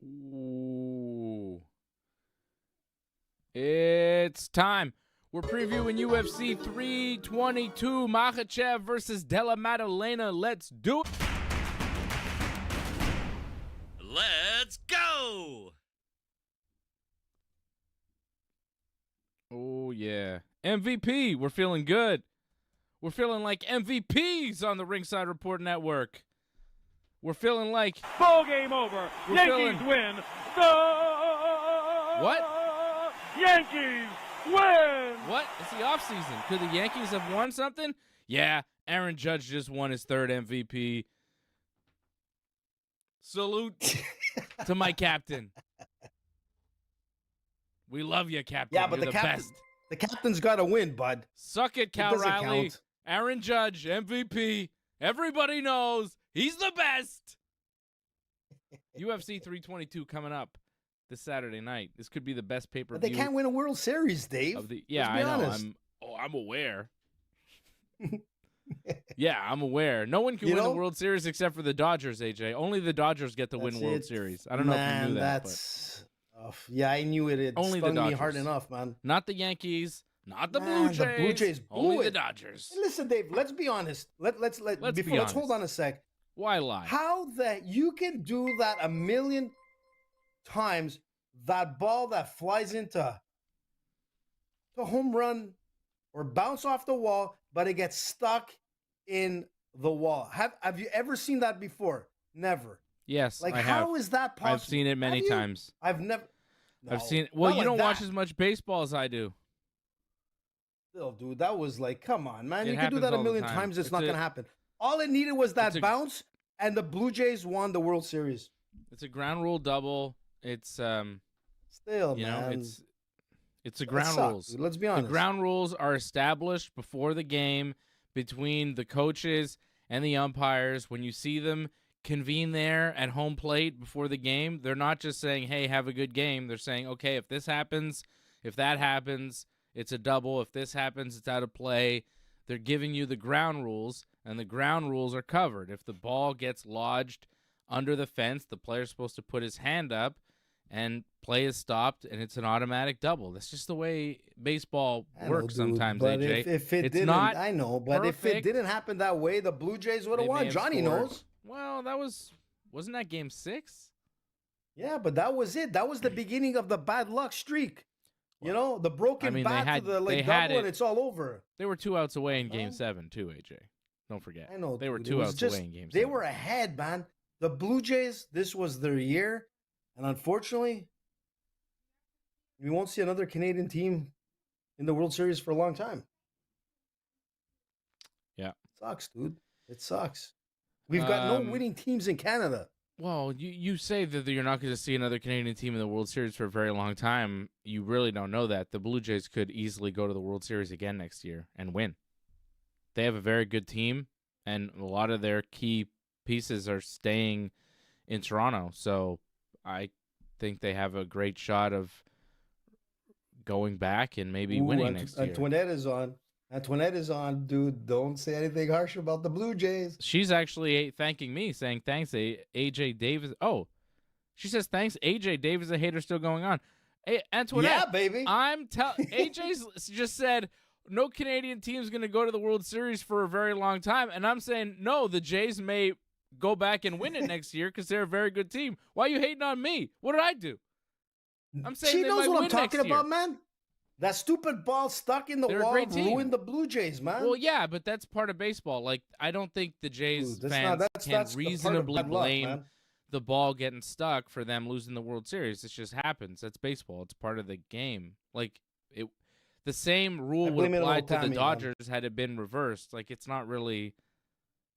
Ooh. It's time. We're previewing UFC 322, Makhachev versus Della Maddalena. Let's do it. Let's go. Oh, yeah. MVP. We're feeling good. We're feeling like MVPs on the Ringside Report Network. We're feeling like... Ball game over. Yankees win. What? Yankees win. What? It's the offseason. Could the Yankees have won something? Yeah, Aaron Judge just won his third MVP. Salute to my captain. We love you, Captain. Yeah, but You're the best. The captain's got to win, bud. Suck it, Cal Riley. Count. Aaron Judge, MVP. Everybody knows he's the best. UFC 322 coming up this Saturday night. This could be the best pay-per-view. But they can't win a World Series, Dave. Yeah, I know. Honest. I'm aware. Yeah, I'm aware. No one can win the World Series except for the Dodgers, AJ. Only the Dodgers get to win World Series. I don't know if you knew that. Yeah, I knew it. It only stung the me hard enough, man. Not the Yankees. Not the Blue Jays. The Blue Jays only the Dodgers. Hey, listen, Dave. Let's be honest. Let's hold on a sec. Why lie? How that you can do that a million times? That ball that flies into the home run or bounce off the wall, but it gets stuck in the wall. Have you ever seen that before? Never. Yes, like I how have. is that possible? I've seen it many times. I've never. No, I've seen. Well, you like don't that. watch as much baseball as I do. Still, dude, that was like, come on, man. It You can do that a happens all the million time. times. It's not going to happen. All it needed was that bounce, and the Blue Jays won the World Series. It's a ground rule double. It's still, you man. know, it's the ground rules. Dude. Let's be honest. The ground rules are established before the game between the coaches and the umpires. When you see them convene there at home plate before the game, they're not just saying, hey, have a good game. They're saying, okay, if this happens, if that happens, it's a double. If this happens, it's out of play. They're giving you the ground rules, and the ground rules are covered. If the ball gets lodged under the fence, the player's supposed to put his hand up, and play is stopped, and it's an automatic double. That's just the way baseball works sometimes, but AJ. If it it's didn't, not I know, but perfect. if it didn't happen that way, the Blue Jays would have won. Johnny knows. Well, wasn't that game 6? Yeah, but that was it. That was the beginning of the bad luck streak. You know, the broken bat to the double, and it's all over. They were 2 outs away in game 7 too, AJ. Don't forget. I know. They were 2 outs away in game 7. They were ahead, man. The Blue Jays, this was their year. And unfortunately, we won't see another Canadian team in the World Series for a long time. Yeah. It sucks, dude. It sucks. We've got no winning teams in Canada. Well, you say that you're not going to see another Canadian team in the World Series for a very long time. You really don't know that. The Blue Jays could easily go to the World Series again next year and win. They have a very good team, and a lot of their key pieces are staying in Toronto. So I think they have a great shot of going back and maybe winning next year. Antoinette is on. Antoinette is on, dude. Don't say anything harsh about the Blue Jays. She's actually thanking me, saying thanks, AJ Davis. Oh, she says thanks, AJ Davis. A hater still going on. Hey, Antoinette. Yeah, baby. AJ's just said no Canadian team's going to go to the World Series for a very long time, and I'm saying no. The Jays may go back and win it next year because they're a very good team. Why are you hating on me? What did I do? I'm saying she they knows might what win I'm talking next year. about, man. That stupid ball stuck in the wall ruined the Blue Jays, man. Well, yeah, but that's part of baseball. Like, I don't think the Jays fans can reasonably blame the ball getting stuck for them losing the World Series. It just happens. That's baseball. It's part of the game. Like, the same rule would apply to the Dodgers had it been reversed. Like, it's not really,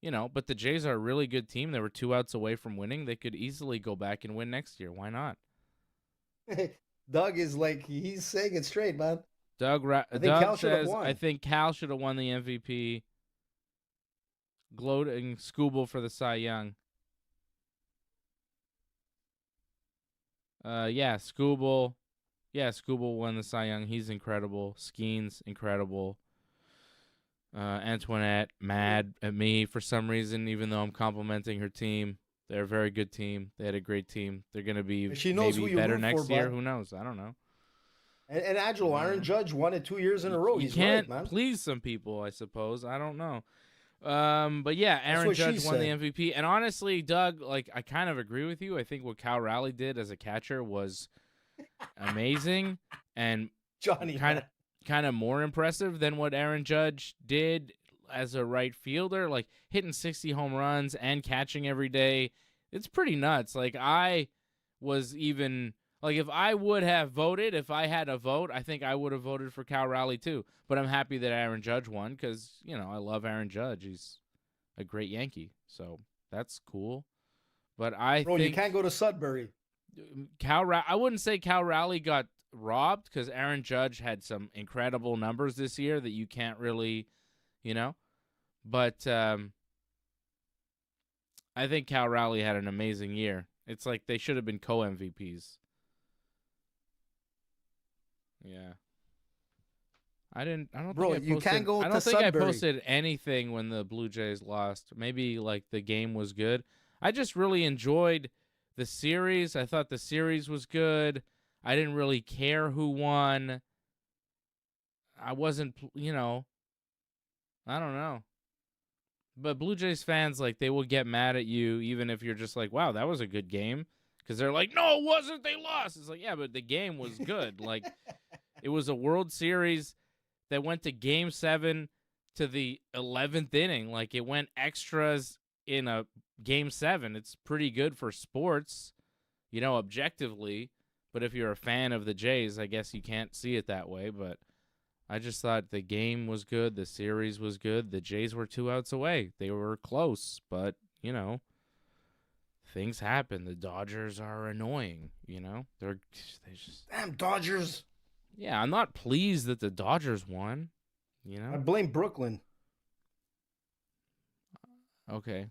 but the Jays are a really good team. They were 2 outs away from winning. They could easily go back and win next year. Why not? Doug is like, he's saying it straight, man. Doug says, I think Cal should have won the MVP. Gloating Scooble for the Cy Young. Yeah, Scooble. Yeah, Scooble won the Cy Young. He's incredible. Skeen's incredible. Antoinette mad at me for some reason, even though I'm complimenting her team. They're a very good team. They had a great team. They're going to be She knows maybe who you better root next for, year. bud. Who knows? I don't know. And Angelo, Aaron Judge won it 2 years in a row. You He's can't right, man. please some people, I suppose. I don't know. But yeah, Aaron what she Judge won the said. MVP. And honestly, Doug, like I kind of agree with you. I think what Cal Raleigh did as a catcher was amazing and Johnny, kind of more impressive than what Aaron Judge did as a right fielder, like hitting 60 home runs and catching every day. It's pretty nuts. Like I was even like if I would have voted, if I had a vote, I think I would have voted for Cal Raleigh too. But I'm happy that Aaron Judge won because, you know, I love Aaron Judge. He's a great Yankee. So that's cool. But I bro, think you can't go to Sudbury. I wouldn't say Cal Raleigh got robbed because Aaron Judge had some incredible numbers this year that you can't really, you know. But I think Cal Raleigh had an amazing year. It's like they should have been co-MVPs. Yeah. I don't Bro, think I you posted, can't go I to don't think I Sudbury. posted anything when the Blue Jays lost. Maybe like the game was good. I just really enjoyed the series. I thought the series was good. I didn't really care who won. I wasn't, you know, I don't know. But Blue Jays fans, like, they will get mad at you even if you're just like, wow, that was a good game. Because they're like, no, it wasn't. They lost. It's like, yeah, but the game was good. Like, it was a World Series that went to Game 7 to the 11th inning. Like, it went extras in a Game 7. It's pretty good for sports, you know, objectively. But if you're a fan of the Jays, I guess you can't see it that way. But I just thought the game was good. The series was good. The Jays were 2 outs away. They were close, but, you know, things happen. The Dodgers are annoying, you know? They just Damn Dodgers. Yeah, I'm not pleased that the Dodgers won, you I know? blame Brooklyn. Okay.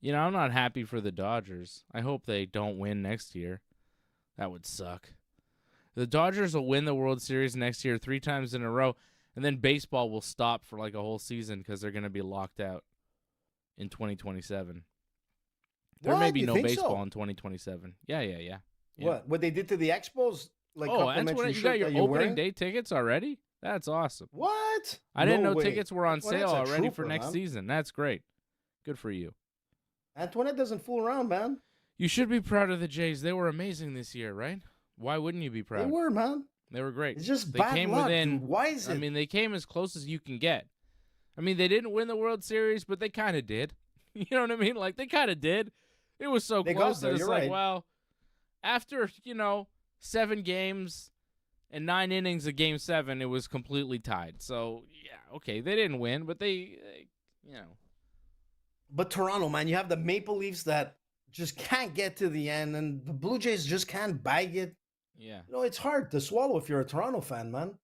You know, I'm not happy for the Dodgers. I hope they don't win next year. That would suck. The Dodgers will win the World Series next year 3 times in a row, and then baseball will stop for like a whole season because they're going to be locked out in 2027. There may What? be You no think baseball so? in 2027. Yeah. Yeah. What they did to the Expos? Like Oh, complimentary Antoinette, you shirt got your that you're opening wearing? day tickets already? That's awesome. What? I didn't No know way. tickets were on Antoinette's sale a already for trooper, next man. season. That's great. Good for you. Antoinette doesn't fool around, man. You should be proud of the Jays. They were amazing this year, right? Why wouldn't you be proud? They were, man. They were great. It's just They bad came luck, within. dude. Why is it? I mean, they came as close as you can get. I mean, they didn't win the World Series, but they kind of did. You know what I mean? Like, they kind of did. It was so They got close there, that it's you're like, right. well, after, 7 games and 9 innings of Game 7, it was completely tied. So, yeah, okay, they didn't win, but they. But Toronto, man, you have the Maple Leafs that just can't get to the end, and the Blue Jays just can't bag it. Yeah. It's hard to swallow if you're a Toronto fan, man.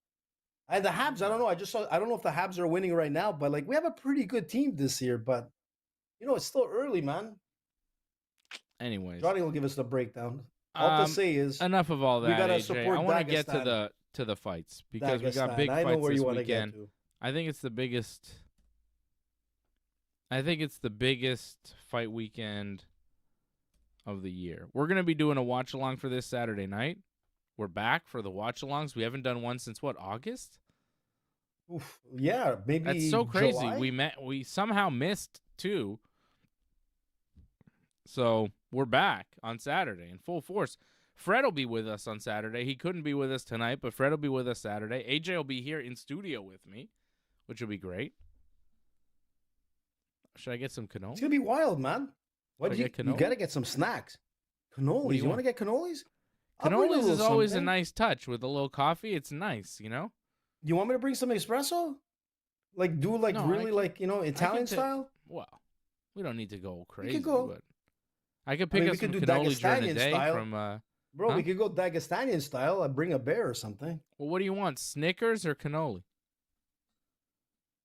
And the Habs, I don't know. I don't know if the Habs are winning right now, but like we have a pretty good team this year. But it's still early, man. Anyways. Johnny will give us the breakdown. All to say is enough of all that. we gotta AJ. support I want to get Dagestan. to the fights because we got Dagestan. big I know fights where this you want to weekend. get to. I think it's the biggest. I think it's the biggest fight weekend of the year. We're gonna be doing a watch along for this Saturday night. We're back for the watch alongs. We haven't done one since what, August? Oof. Yeah, maybe That's so crazy. July? We somehow missed 2. So we're back on Saturday in full force. Fred will be with us on Saturday. He couldn't be with us tonight, but Fred will be with us Saturday. AJ will be here in studio with me, which will be great. Should I get some cannoli? It's gonna be wild, man. What Should I do you get cannoli? got to get some snacks. Cannolis. What do you You want want? to get cannolis? I'll bring a Cannolis is little always a something. nice touch with a little coffee. It's nice, you know? You want me to bring some espresso? Like do like No, I really can- like Italian ta- style? Well, we don't need to go crazy, go. but I could pick mean, up we some could do cannoli during the Dagestanian day style. from Bro, Huh? we could go Dagestanian style. I'd bring a bear or something. well, what do you want? Snickers or cannoli?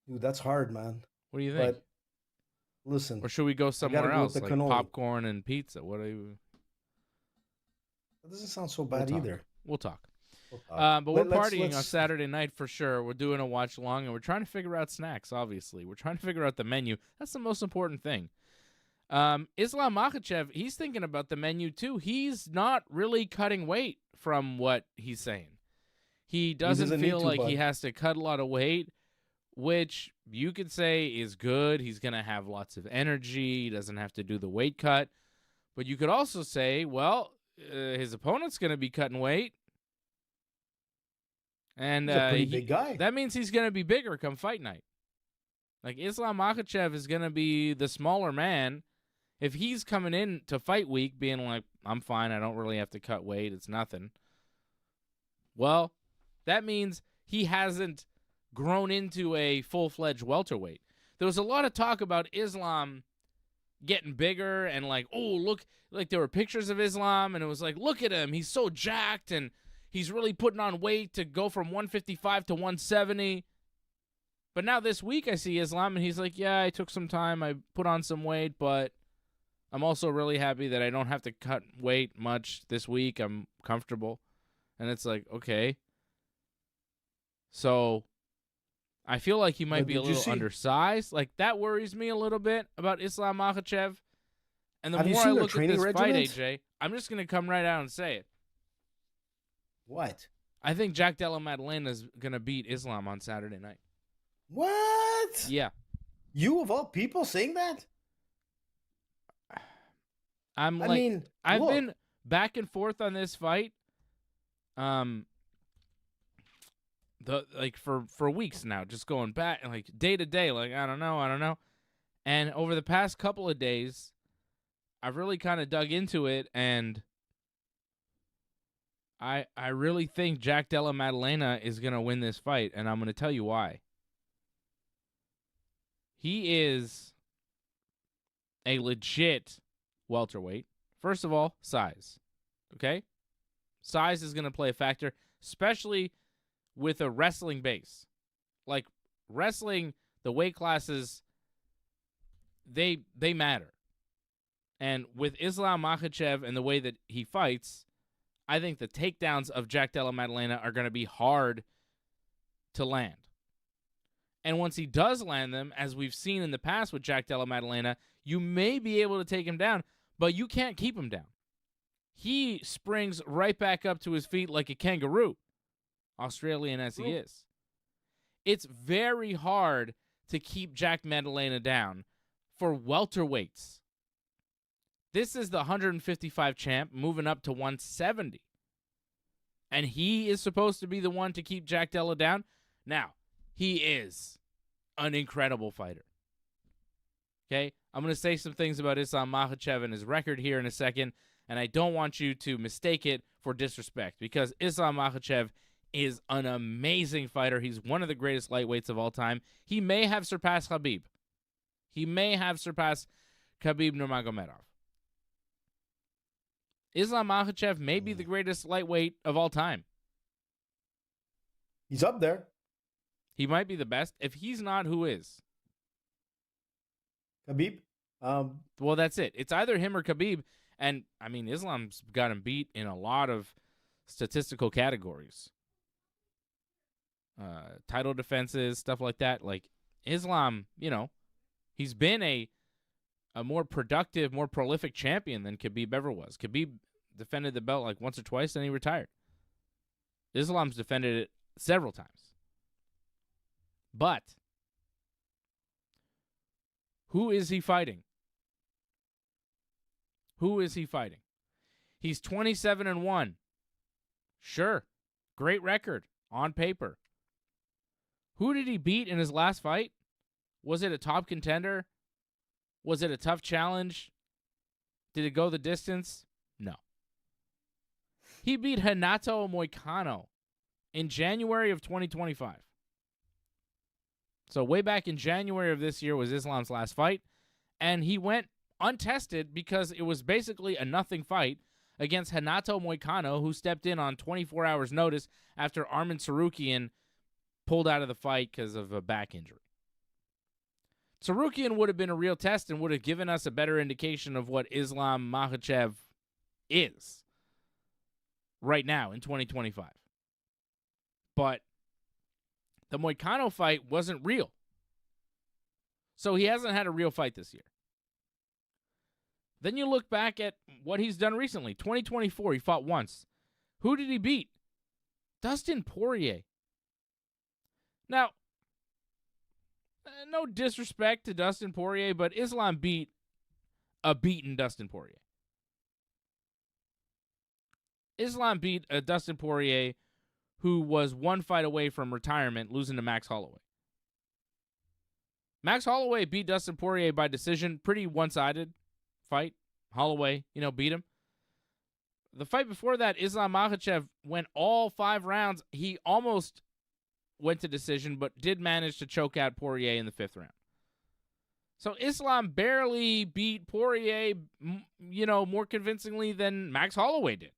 Dude, that's hard, man. What do you think? But listen, Or should we go somewhere go with else, the like cannoli. popcorn and pizza? What do you? that doesn't sound so We'll bad talk. either. We'll talk. We'll talk. But we're Let's- partying on let's- Saturday night for sure. We're doing a watch along, and we're trying to figure out snacks. Obviously, we're trying to figure out the menu. That's the most important thing. Islam Makhachev, he's thinking about the menu too. He's not really cutting weight from what he's saying. He doesn't feel like he has to cut a lot of weight, which you could say is good. He's going to have lots of energy. He doesn't have to do the weight cut. But you could also say, well, his opponent's going to be cutting weight. And he's a pretty big guy. That means he's going to be bigger come fight night. Like, Islam Makhachev is going to be the smaller man. If he's coming in to fight week being like, I'm fine, I don't really have to cut weight, it's nothing. Well, that means he hasn't grown into a full-fledged welterweight. There was a lot of talk about Islam getting bigger and like, oh, look, like there were pictures of Islam and it was like, look at him, he's so jacked and he's really putting on weight to go from 155 to 170. But now this week I see Islam and he's like, yeah, I took some time, I put on some weight, but I'm also really happy that I don't have to cut weight much this week. I'm comfortable. And it's like, okay. So I feel like he might be a little undersized. Like, that worries me a little bit about Islam Makhachev. And the more I look at this fight, AJ, I'm just going to come right out and say it. What? I think Jack Della Maddalena is going to beat Islam on Saturday night. What? Yeah. You, of all people, saying that? I've been back and forth on this fight. For weeks now, just going back like day to day, like I don't know. And over the past couple of days, I've really kind of dug into it, and I really think Jack Della Maddalena is gonna win this fight, and I'm gonna tell you why. He is a legit welterweight. First of all, size. Okay? Size is going to play a factor, especially with a wrestling base. Like, wrestling, the weight classes, they matter. And with Islam Makhachev and the way that he fights, I think the takedowns of Jack Della Maddalena are going to be hard to land. And once he does land them, as we've seen in the past with Jack Della Maddalena, you may be able to take him down, but you can't keep him down. He springs right back up to his feet like a kangaroo, Australian as he is. It's very hard to keep Jack Maddalena down for welterweights. This is the 155 champ moving up to 170. And he is supposed to be the one to keep Jack Della down. Now, he is an incredible fighter. Okay? I'm going to say some things about Islam Makhachev and his record here in a second, and I don't want you to mistake it for disrespect, because Islam Makhachev is an amazing fighter. He's one of the greatest lightweights of all time. He may have surpassed Khabib. He may have surpassed Khabib Nurmagomedov. Islam Makhachev may be the greatest lightweight of all time. He's up there. He might be the best. If he's not, who is? Khabib? Well, that's it. It's either him or Khabib. And, I mean, Islam's got him beat in a lot of statistical categories. Title defenses, stuff like that. Like, Islam, you know, he's been a more productive, more prolific champion than Khabib ever was. Khabib defended the belt like once or twice, and he retired. Islam's defended it several times. But who is he fighting? Who is he fighting? He's 27-1. Sure. Great record on paper. Who did he beat in his last fight? Was it a top contender? Was it a tough challenge? Did it go the distance? No. He beat Renato Moicano in January of 2025. So way back in January of this year was Islam's last fight, and he went untested because it was basically a nothing fight against Renato Moicano, who stepped in on 24 hours notice after Arman Tsarukyan pulled out of the fight because of a back injury. Tsarukyan would have been a real test and would have given us a better indication of what Islam Makhachev is right now in 2025. But the Moicano fight wasn't real. So he hasn't had a real fight this year. Then you look back at what he's done recently. 2024, he fought once. Who did he beat? Dustin Poirier. Now, no disrespect to Dustin Poirier, but Islam beat a beaten Dustin Poirier. Islam beat a Dustin Poirier who was one fight away from retirement, losing to Max Holloway. Max Holloway beat Dustin Poirier by decision, pretty one-sided fight. Holloway, beat him. The fight before that, Islam Makhachev went all 5 rounds. He almost went to decision, but did manage to choke out Poirier in the 5th round. So Islam barely beat Poirier, more convincingly than Max Holloway did.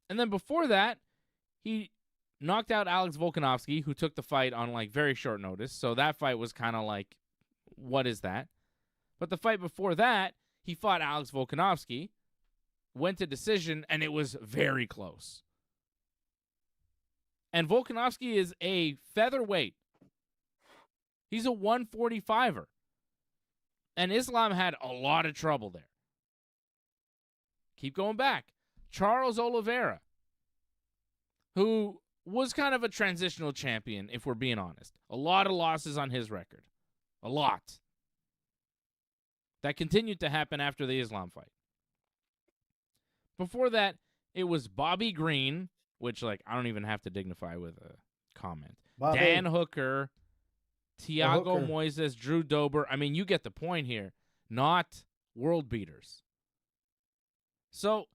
And then before that, he knocked out Alex Volkanovski, who took the fight on very short notice. So that fight was kind of like, what is that? But the fight before that, he fought Alex Volkanovski, went to decision, and it was very close. And Volkanovski is a featherweight. He's a 145er. And Islam had a lot of trouble there. Keep going back. Charles Oliveira, who was kind of a transitional champion, if we're being honest. A lot of losses on his record. A lot. That continued to happen after the Islam fight. Before that, it was Bobby Green, which, I don't even have to dignify with a comment. Bobby. Dan Hooker, Thiago Moises, Drew Dober. I mean, you get the point here. Not world beaters. So,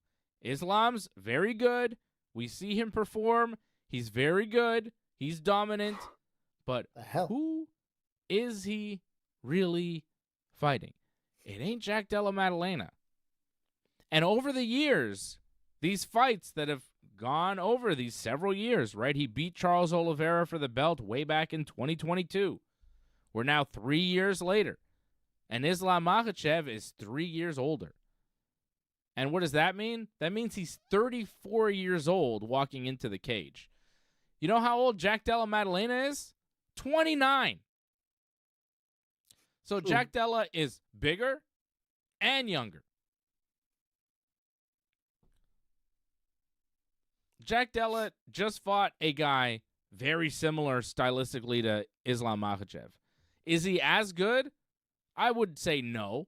Islam's very good. We see him perform. He's very good. He's dominant. But who is he really fighting? It ain't Jack Della Maddalena. And over the years, these fights that have gone over these several years, right? He beat Charles Oliveira for the belt way back in 2022. We're now 3 years later. And Islam Makhachev is 3 years older. And what does that mean? That means he's 34 years old walking into the cage. You know how old Jack Della Maddalena is? 29. So Jack Della is bigger and younger. Jack Della just fought a guy very similar stylistically to Islam Makhachev. Is he as good? I would say no.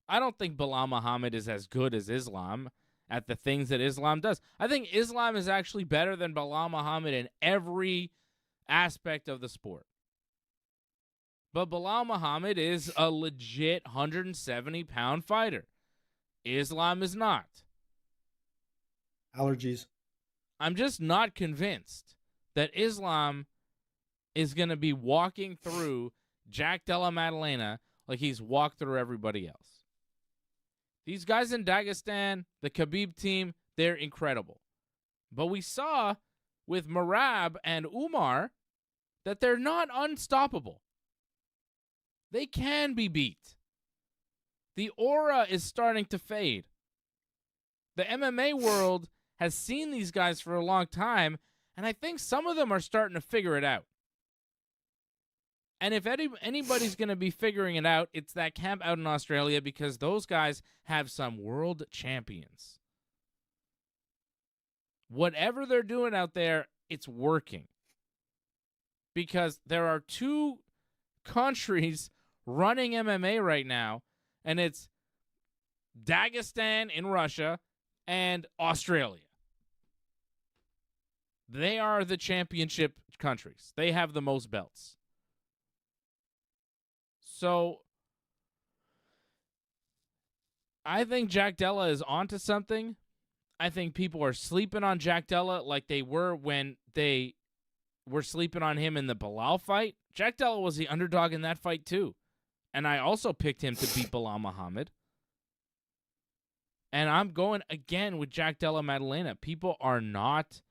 I don't think Belal Muhammad is as good as Islam at the things that Islam does. I think Islam is actually better than Belal Muhammad in every aspect of the sport. But Belal Muhammad is a legit 170-pound fighter. Islam is not. Allergies. I'm just not convinced that Islam is going to be walking through Jack Della Maddalena like he's walked through everybody else. These guys in Dagestan, the Khabib team, they're incredible. But we saw with Merab and Umar that they're not unstoppable. They can be beat. The aura is starting to fade. The MMA world has seen these guys for a long time, and I think some of them are starting to figure it out. And if anybody's going to be figuring it out, it's that camp out in Australia because those guys have some world champions. Whatever they're doing out there, it's working. Because there are 2 countries running MMA right now, and it's Dagestan in Russia and Australia. They are the championship countries. They have the most belts. So, I think Jack Della is onto something. I think people are sleeping on Jack Della like they were when they were sleeping on him in the Belal fight. Jack Della was the underdog in that fight too. And I also picked him to beat Belal Muhammad. And I'm going again with Jack Della Maddalena. People are not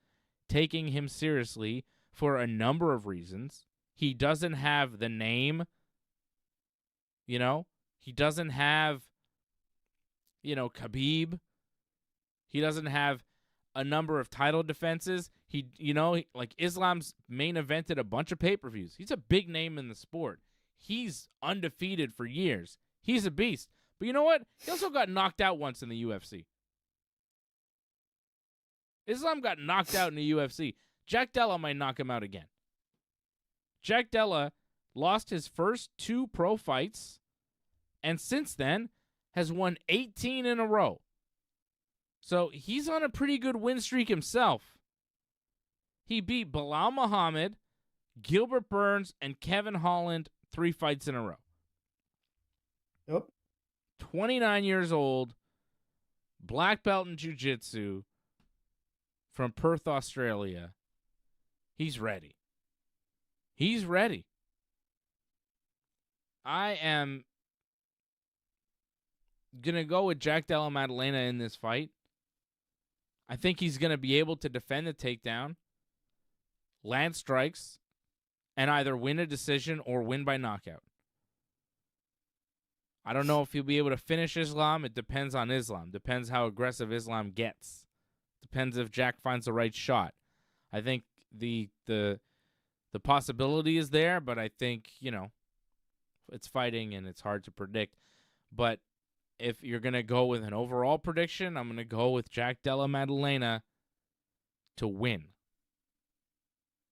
taking him seriously for a number of reasons. He doesn't have the name. He doesn't have, Khabib. He doesn't have a number of title defenses. Islam's main evented a bunch of pay-per-views. He's a big name in the sport. He's undefeated for years. He's a beast. But you know what? He also got knocked out once in the UFC. Islam got knocked out in the UFC. Jack Della might knock him out again. Jack Della lost his first 2 pro fights, and since then has won 18 in a row. So he's on a pretty good win streak himself. He beat Bilal Muhammad, Gilbert Burns, and Kevin Holland 3 fights in a row. Yep. 29 years old, black belt in jiu-jitsu from Perth, Australia. He's ready. He's ready. I am going to go with Jack Della Maddalena in this fight. I think he's going to be able to defend the takedown, land strikes, and either win a decision or win by knockout. I don't know if he'll be able to finish Islam. It depends on Islam. Depends how aggressive Islam gets. Depends if Jack finds the right shot. I think the possibility is there, but I think, it's fighting and it's hard to predict. But if you're going to go with an overall prediction, I'm going to go with Jack Della Maddalena to win.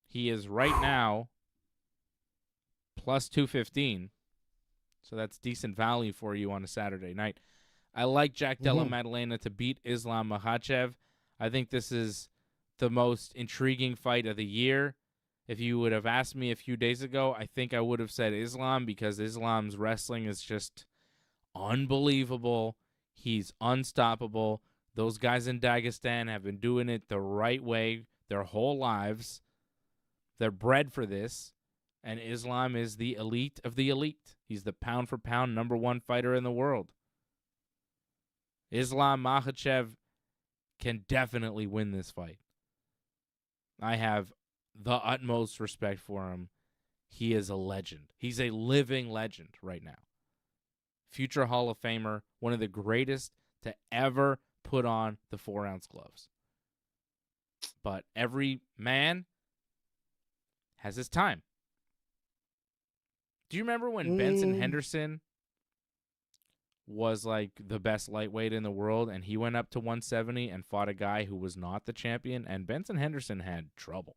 He is right now plus 215. So that's decent value for you on a Saturday night. I like Jack Della Maddalena to beat Islam Makhachev. I think this is the most intriguing fight of the year. If you would have asked me a few days ago, I think I would have said Islam because Islam's wrestling is just unbelievable. He's unstoppable. Those guys in Dagestan have been doing it the right way their whole lives. They're bred for this. And Islam is the elite of the elite. He's the pound-for-pound #1 fighter in the world. Islam Makhachev can definitely win this fight. I have the utmost respect for him. He is a legend. He's a living legend right now. Future Hall of Famer, one of the greatest to ever put on the 4-ounce gloves. But every man has his time. Do you remember when Benson Henderson was like the best lightweight in the world and he went up to 170 and fought a guy who was not the champion? And Benson Henderson had trouble.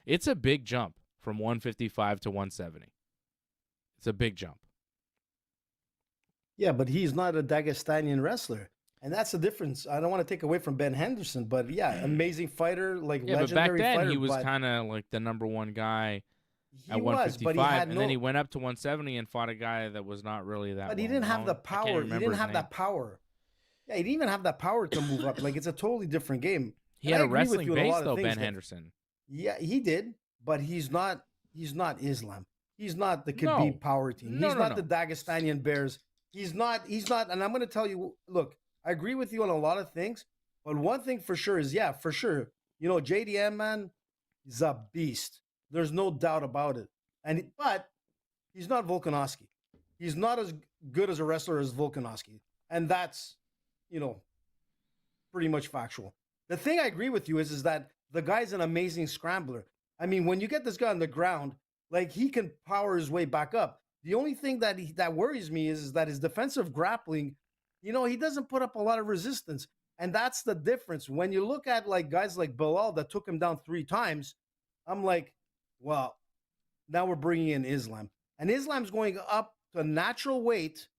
It's a big jump from 155 to 170. It's a big jump. Yeah, but he's not a Dagestanian wrestler. And that's the difference. I don't want to take away from Ben Henderson, but yeah, amazing fighter, like legendary but back then fighter, he was kind of like the #1 guy. He at 155, was, but he had then he went up to 170 and fought a guy that was not really that. But he didn't have the power. He didn't have that power. Yeah, he didn't even have that power to move up. Like, it's a totally different game. He had a wrestling base though, Ben Henderson. Yeah, he did, but he's not Islam. He's not the Khabib power team. He's not the Dagestanian Bears. He's not, and I'm going to tell you, look, I agree with you on a lot of things, but one thing for sure is, yeah, for sure, JDM, man, he's a beast. There's no doubt about it. But he's not Volkanovski. He's not as good as a wrestler as Volkanovski. And that's, pretty much factual. The thing I agree with you is that the guy's an amazing scrambler. I mean, when you get this guy on the ground, like, he can power his way back up. The only thing that worries me is that his defensive grappling, he doesn't put up a lot of resistance. And that's the difference. When you look at like guys like Bilal that took him down 3 times, I'm like, well, now we're bringing in Islam. And Islam's going up to natural weight,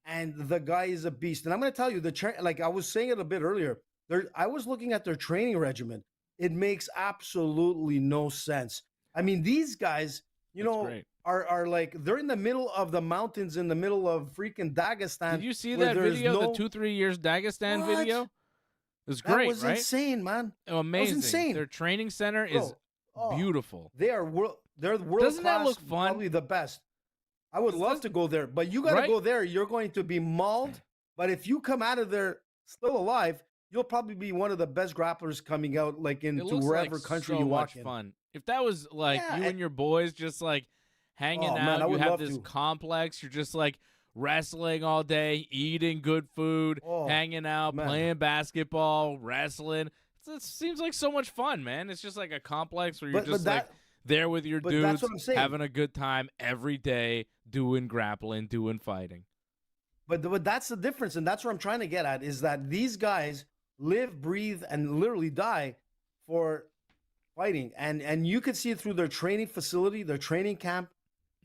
and the guy is a beast. And I'm going to tell you, like I was saying it a bit earlier, I was looking at their training regimen. It makes absolutely no sense. I mean, these guys, are like, they're in the middle of the mountains, in the middle of freaking Dagestan. Did you see that video, the 2-3 years Dagestan video? It was great, That was insane, man. Oh, amazing. It was insane. Their training center is beautiful. They're world Doesn't class, that look fun? Probably the best. I would love to go there, but you got to go there. You're going to be mauled. But if you come out of there still alive, you'll probably be one of the best grapplers coming out, like, into wherever country you walk in. Fun. If that was like you and your boys just like hanging out, man, you have this complex, you're just like wrestling all day, eating good food, hanging out, playing basketball, wrestling. It seems like so much fun, man. It's just like a complex where you're like there with your dudes, having a good time every day, doing grappling, doing fighting. But that's the difference, and that's what I'm trying to get at, is that these guys live, breathe, and literally die for fighting. And you could see it through their training facility, their training camp,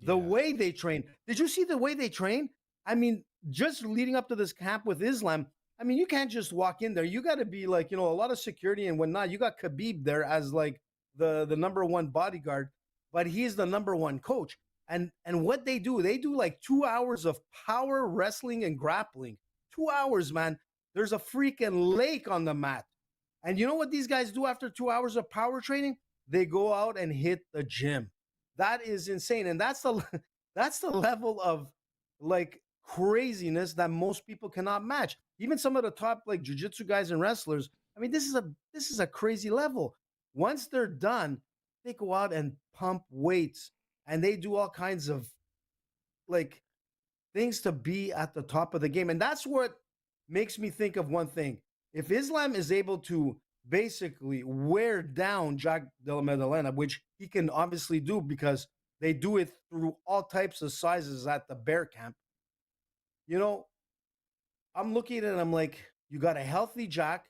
the way they train. Did you see the way they train? I mean, just leading up to this camp with Islam, I mean, you can't just walk in there. You got to be like, a lot of security and whatnot. You got Khabib there as like the number one bodyguard, but he's the number one coach. And what they do like 2 hours of power wrestling and grappling. 2 hours, man. There's a freaking lake on the mat. And you know what these guys do after 2 hours of power training? They go out and hit the gym. That is insane. And that's the level of like craziness that most people cannot match. Even some of the top like jiu-jitsu guys and wrestlers. I mean, this is a crazy level. Once they're done, they go out and pump weights and they do all kinds of like things to be at the top of the game. And that's what makes me think of one thing. If Islam is able to basically wear down Jack Della Maddalena, which he can obviously do because they do it through all types of sizes at the bear camp, I'm looking at it and I'm like, you got a healthy Jack,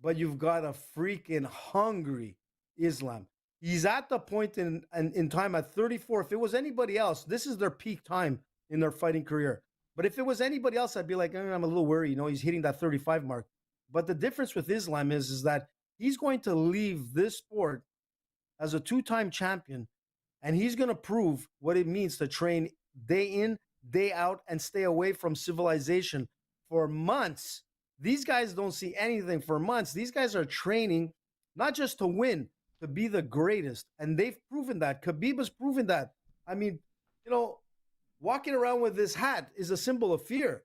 but you've got a freaking hungry Islam. He's at the point in time at 34. If it was anybody else, this is their peak time in their fighting career. But if it was anybody else, I'd be like, I'm a little worried. He's hitting that 35 mark. But the difference with Islam is that he's going to leave this sport as a 2-time champion, and he's going to prove what it means to train day in, day out, and stay away from civilization for months. These guys don't see anything for months. These guys are training not just to win, to be the greatest. And they've proven that. Khabib has proven that. I mean, walking around with this hat is a symbol of fear,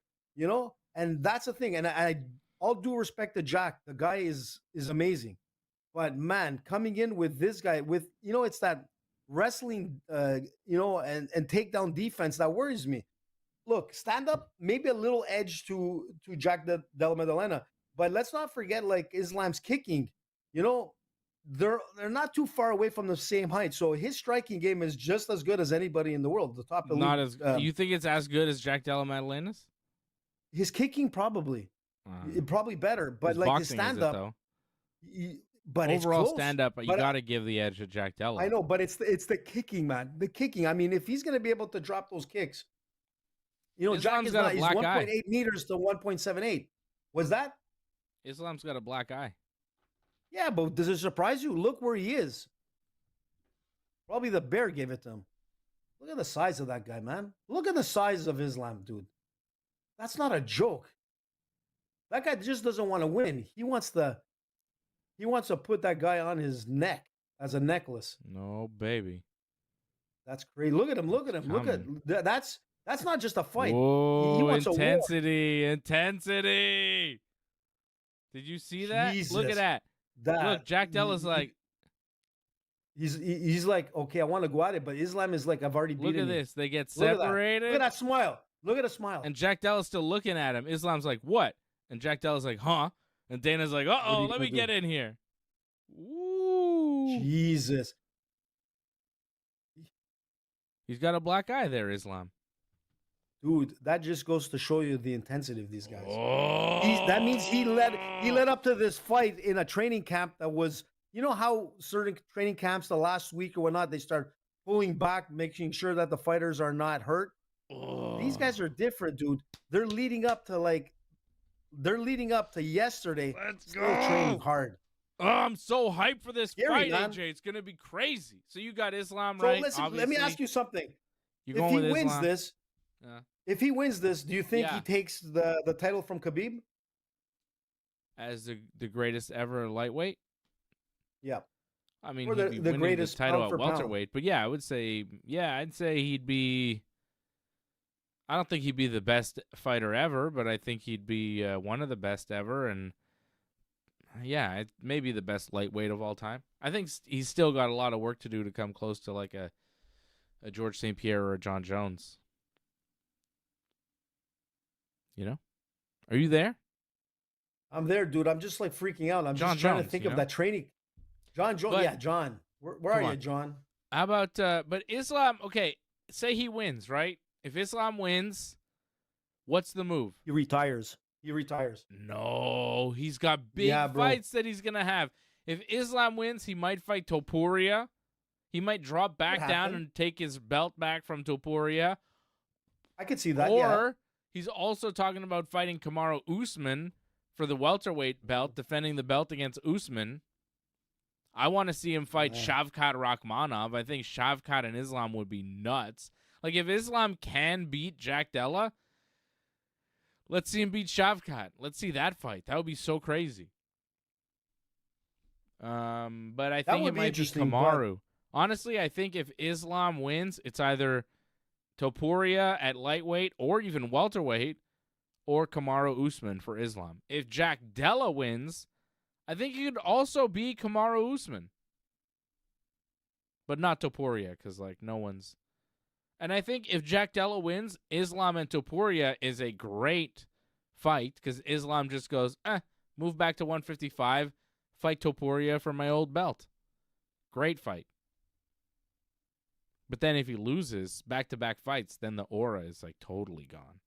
and that's the thing. And I all due respect to Jack, the guy is amazing. But man, coming in with this guy with, it's that wrestling, and takedown defense that worries me. Look, stand up, maybe a little edge to Jack Della Maddalena, but let's not forget like Islam's kicking, they're not too far away from the same height. So his striking game is just as good as anybody in the world. The top elite. Not as you think it's as good as Jack Della Maddalena's? His kicking probably better, but like his stand up. But overall it's stand up, you got to give the edge to Jack Della. I know, but it's the kicking, man. The kicking. I mean, if he's going to be able to drop those kicks, Jack is not. He's 1.8 meters to 1.78. Was that? Islam's got a black eye. Yeah, but does it surprise you? Look where he is. Probably the bear gave it to him. Look at the size of that guy, man. Look at the size of Islam, dude. That's not a joke. That guy just doesn't want to win. He wants to put that guy on his neck as a necklace. No, baby. That's crazy. Look at him. Look at him. Look at that's not just a fight. Whoa, he wants intensity. Did you see that? Jesus. Look at that. Look, Jack Della's like he's like, okay, I want to go at it, but Islam is like, I've already beaten you. Look at this. They get separated. Look at that smile. Look at the smile. And Jack Della's still looking at him. Islam's like, what? And Jack Della's like, huh? And Dana's like, uh-oh, let me get in here. Ooh. Jesus. He's got a black eye there, Islam. Dude, that just goes to show you the intensity of these guys. Oh. That means he led up to this fight in a training camp that was, how certain training camps the last week or whatnot, they start pulling back, making sure that the fighters are not hurt. Oh. These guys are different, dude. They're leading up to yesterday. Let's still go. Training hard. Oh, I'm so hyped for this fight, man. AJ. It's gonna be crazy. So you got Islam, so right? Listen, let me ask you something. If he wins this, do you think he takes the title from Khabib? As the greatest ever lightweight? Yeah. I mean, or he'd be winning greatest the title pound at for pound. welterweight. But yeah, I'd say he'd be. I don't think he'd be the best fighter ever, but I think he'd be one of the best ever, and yeah, maybe the best lightweight of all time. I think he's still got a lot of work to do to come close to like a George St. Pierre or a John Jones. Are you there? I'm there, dude. I'm just like freaking out. I'm just trying to think of that training. John Jones. Yeah, John. Where are you, John? How about but Islam, okay, say he wins, right? If Islam wins, What's the move? He retires. No, he's got big Yeah, bro. fights that he's going to have. If Islam wins, he might fight Topuria. He might drop back Could down happen. and take his belt back from Topuria. I could see that. Or he's also talking about fighting Kamaru Usman for the welterweight belt, defending the belt against Usman. I want to see him fight Shavkat Rakhmonov. I think Shavkat and Islam would be nuts. Like, if Islam can beat Jack Della, let's see him beat Shavkat. Let's see that fight. That would be so crazy. But I think it might be Kamaru. Honestly, I think if Islam wins, it's either Topuria at lightweight or even welterweight or Kamaru Usman for Islam. If Jack Della wins, I think it could also be Kamaru Usman. But not Topuria, because, like, no one's... And I think if Jack Della wins, Islam and Topuria is a great fight, because Islam just goes, move back to 155, fight Topuria for my old belt. Great fight. But then if he loses back-to-back fights, then the aura is, like, totally gone.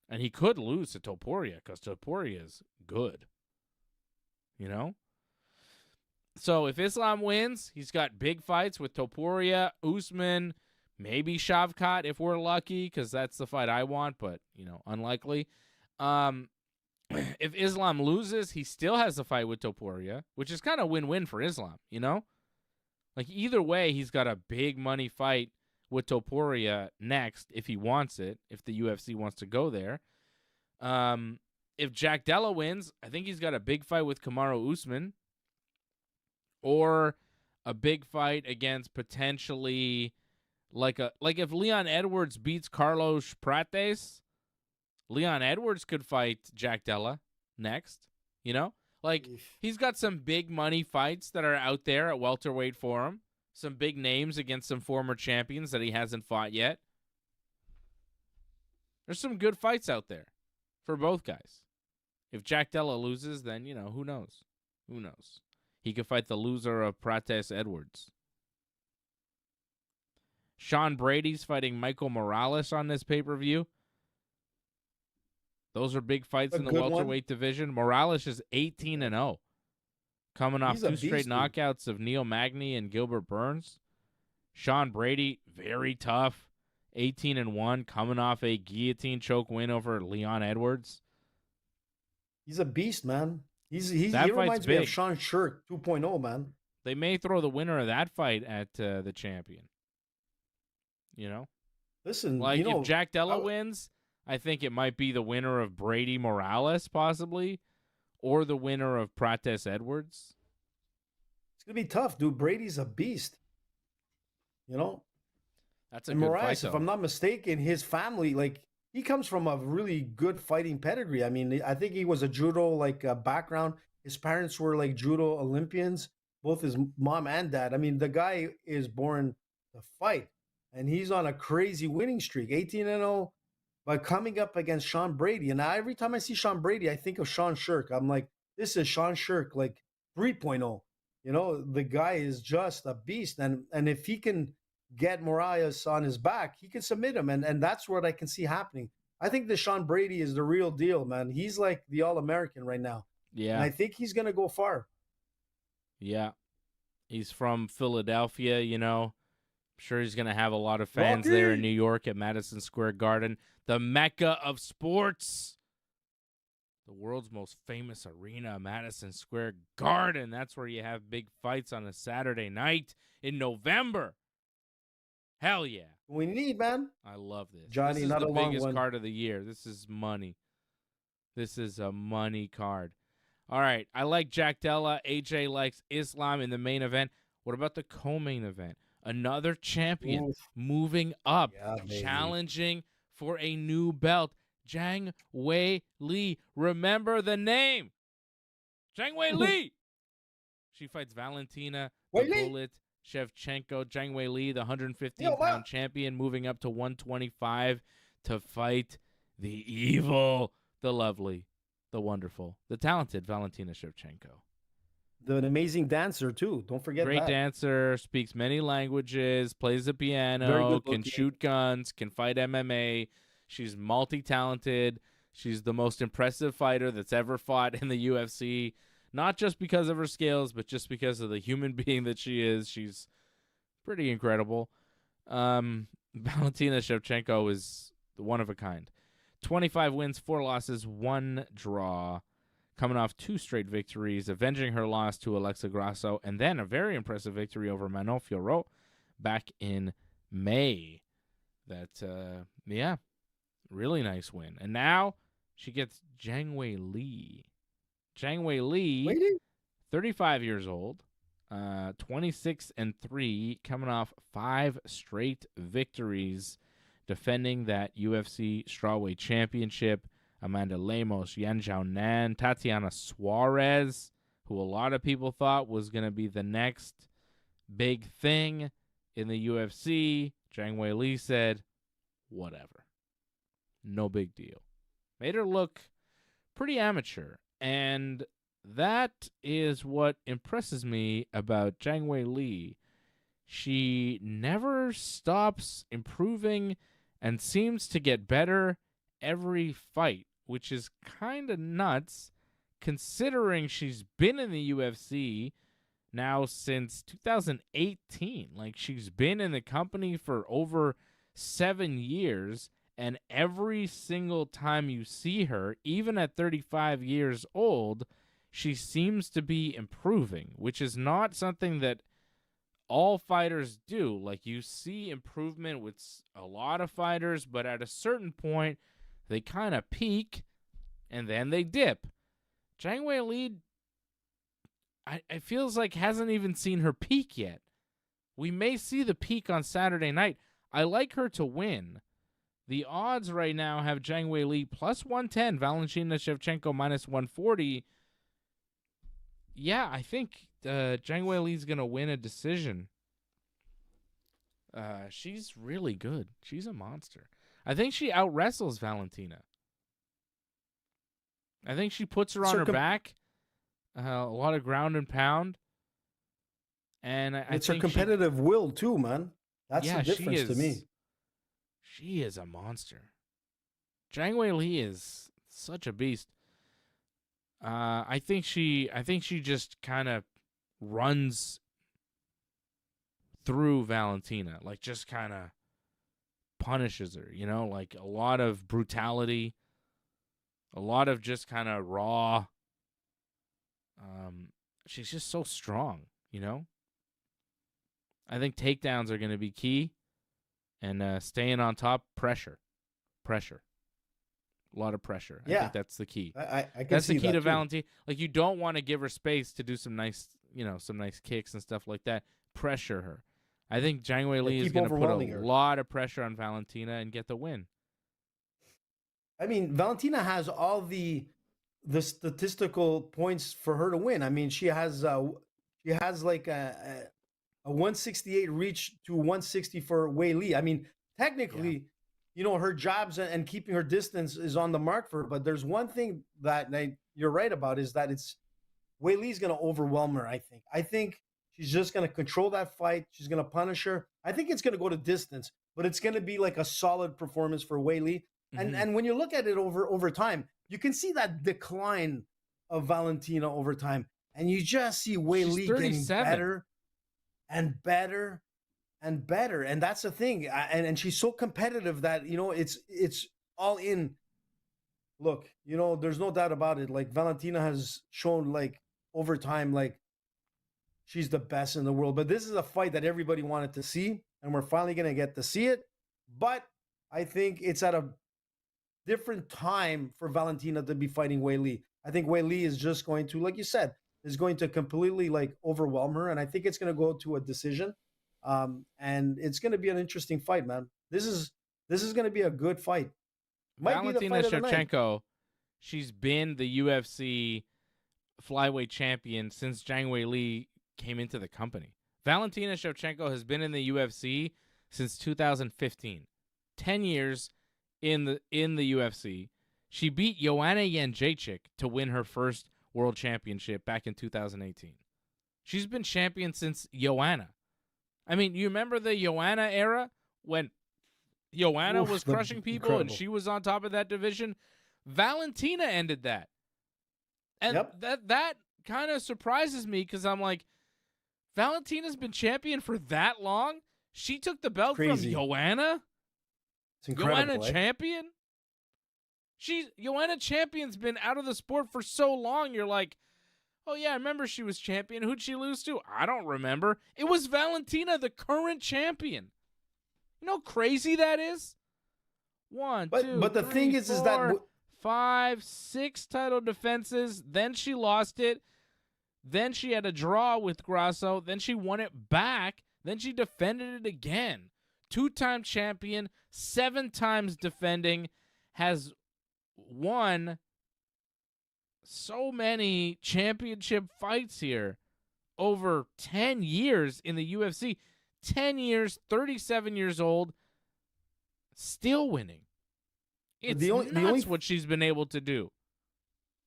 And he could lose to Topuria, because Topuria is good. You know? So if Islam wins, he's got big fights with Topuria, Usman, maybe Shavkat if we're lucky, because that's the fight I want, but, you know, unlikely. If Islam loses, he still has a fight with Topuria, which is kind of win-win for Islam, you know? Like, either way, he's got a big money fight with Topuria next if he wants it, if the UFC wants to go there. If Jack Della wins, I think he's got a big fight with Kamaru Usman or a big fight against potentially like if Leon Edwards beats Carlos Prates, Leon Edwards could fight Jack Della next, you know? Like, he's got some big money fights that are out there at welterweight for him. Some big names against some former champions that he hasn't fought yet. There's some good fights out there for both guys. If Jack Della loses, then, you know, who knows? Who knows? He could fight the loser of Prates Edwards. Sean Brady's fighting Michael Morales on this pay-per-view. Those are big fights in the welterweight division. Morales is 18-0. Coming off two straight knockouts of Neil Magny and Gilbert Burns. Sean Brady, very tough. 18-1, coming off a guillotine choke win over Leon Edwards. He's a beast, man. He That reminds me big. of Sean Shirk 2.0, man. They may throw the winner of that fight at the champion. You know? Listen, like, you know, if Jack Della wins, I think it might be the winner of Brady Morales, possibly, or the winner of Prates Edwards. It's going to be tough, dude. Brady's a beast. You know? That's a and good Moraes, fight, if I'm not mistaken, his family, like, he comes from a really good fighting pedigree. I mean, I think he was a judo, background. His parents were, like, judo Olympians, both his mom and dad. I mean, the guy is born to fight, and he's on a crazy winning streak, 18-0. But coming up against Sean Brady, and every time I see Sean Brady, I think of Sean Shirk. I'm like, this is Sean Shirk, like 3.0. You know, the guy is just a beast. And if he can get Moraes on his back, he can submit him. And that's what I can see happening. I think that Sean Brady is the real deal, man. He's like the All-American right now. Yeah. And I think he's going to go far. Yeah. He's from Philadelphia, you know. I'm sure he's going to have a lot of fans there in New York at Madison Square Garden. The Mecca of sports. The world's most famous arena, Madison Square Garden. That's where you have big fights on a Saturday night in November. Hell yeah. We need, man. I love this. Johnny, this is not the a long biggest one. card of the year. This is money. This is a money card. All right. I like Jack Della. AJ likes Islam in the main event. What about the co-main event? Another champion moving up, challenging for a new belt. Zhang Weili. Remember the name. Zhang Weili. She fights Valentina Bullet Shevchenko. Zhang Weili, the 115-pound champion, moving up to 125 to fight the evil, the lovely, the wonderful, the talented Valentina Shevchenko. An amazing dancer, too. Don't forget that. Great dancer, speaks many languages, plays the piano, can shoot guns, can fight MMA. She's multi-talented. She's the most impressive fighter that's ever fought in the UFC, not just because of her skills, but just because of the human being that she is. She's pretty incredible. Valentina Shevchenko is one of a kind. 25 wins, 4 losses, 1 draw, coming off 2 straight victories, avenging her loss to Alexa Grasso, and then a very impressive victory over Manon Fiorot back in May. That, really nice win. And now she gets Zhang Weili. Zhang Weili, 35 years old, 26-3, coming off 5 straight victories, defending that UFC strawweight championship. Amanda Lemos, Yan Xiaonan, Tatiana Suarez, who a lot of people thought was going to be the next big thing in the UFC. Zhang Weili said, whatever. No big deal. Made her look pretty amateur. And that is what impresses me about Zhang Weili. She never stops improving and seems to get better every fight, which is kind of nuts considering she's been in the UFC now since 2018. Like, she's been in the company for over 7 years, and every single time you see her, even at 35 years old, she seems to be improving, which is not something that all fighters do. Like, you see improvement with a lot of fighters, but at a certain point, they kind of peak, and then they dip. Zhang Weili, I feels like hasn't even seen her peak yet. We may see the peak on Saturday night. I like her to win. The odds right now have Zhang Weili plus 110, Valentina Shevchenko minus 140. Yeah, I think Zhang Weili's going to win a decision. She's really good. She's a monster. I think she out-wrestles Valentina. I think she puts her on her back. A lot of ground and pound. And it's her competitive will, too, man. That's the difference to me. She is a monster. Zhang Weili is such a beast. I think she just kind of runs through Valentina, like just kind of punishes her, you know, like a lot of brutality, a lot of just kind of raw. She's just so strong, you know. I think takedowns are going to be key, and staying on top, pressure. A lot of pressure. I think that's the key. I can that's see the key that to too. Valentina. Like, you don't want to give her space to do some nice kicks and stuff like that. Pressure her. I think Zhang Weili is going to put a lot of pressure on Valentina and get the win. I mean, Valentina has all the statistical points for her to win. I mean, she has like a 168 reach to 160 for Weili. I mean, technically, you know, her jabs and keeping her distance is on the mark for her. But there's one thing that you're right about, is that Weili's going to overwhelm her, I think she's just going to control that fight. She's going to punish her. I think it's going to go to distance, but it's going to be like a solid performance for Weili. Mm-hmm. And when you look at it over time, you can see that decline of Valentina over time. And you just see Weili getting better and better and better. And that's the thing. And she's so competitive that, you know, it's all in. Look, you know, there's no doubt about it. Like, Valentina has shown, like, over time, like, she's the best in the world. But this is a fight that everybody wanted to see, and we're finally going to get to see it. But I think it's at a different time for Valentina to be fighting Weili. I think Weili is just going to, like you said, is going to completely, like, overwhelm her. And I think it's going to go to a decision. And it's going to be an interesting fight, man. This is going to be a good fight. Valentina Shevchenko, she's been the UFC flyweight champion since Zhang Weili came into the company. Valentina Shevchenko has been in the UFC since 2015. 10 years in the UFC. She beat Joanna Jędrzejczyk to win her first world championship back in 2018. She's been champion since Joanna. I mean, you remember the Joanna era when Joanna Oof, was crushing people, and incredible. she was on top of that division. Valentina ended that. And Yep. that kind of surprises me because I'm like, Valentina's been champion for that long? She took the belt Crazy. from Joanna? It's incredible. Joanna champion? Joanna champion's been out of the sport for so long. You're like, oh yeah, I remember she was champion. Who'd she lose to? I don't remember. It was Valentina, the current champion. You know how crazy that is? One, two, But the three, thing is that four, 5, 6 title defenses. Then she lost it. Then she had a draw with Grasso. Then she won it back. Then she defended it again. 2-time champion, 7 times defending, has won so many championship fights here over 10 years in the UFC. 10 years, 37 years old, still winning. It's nuts what she's been able to do.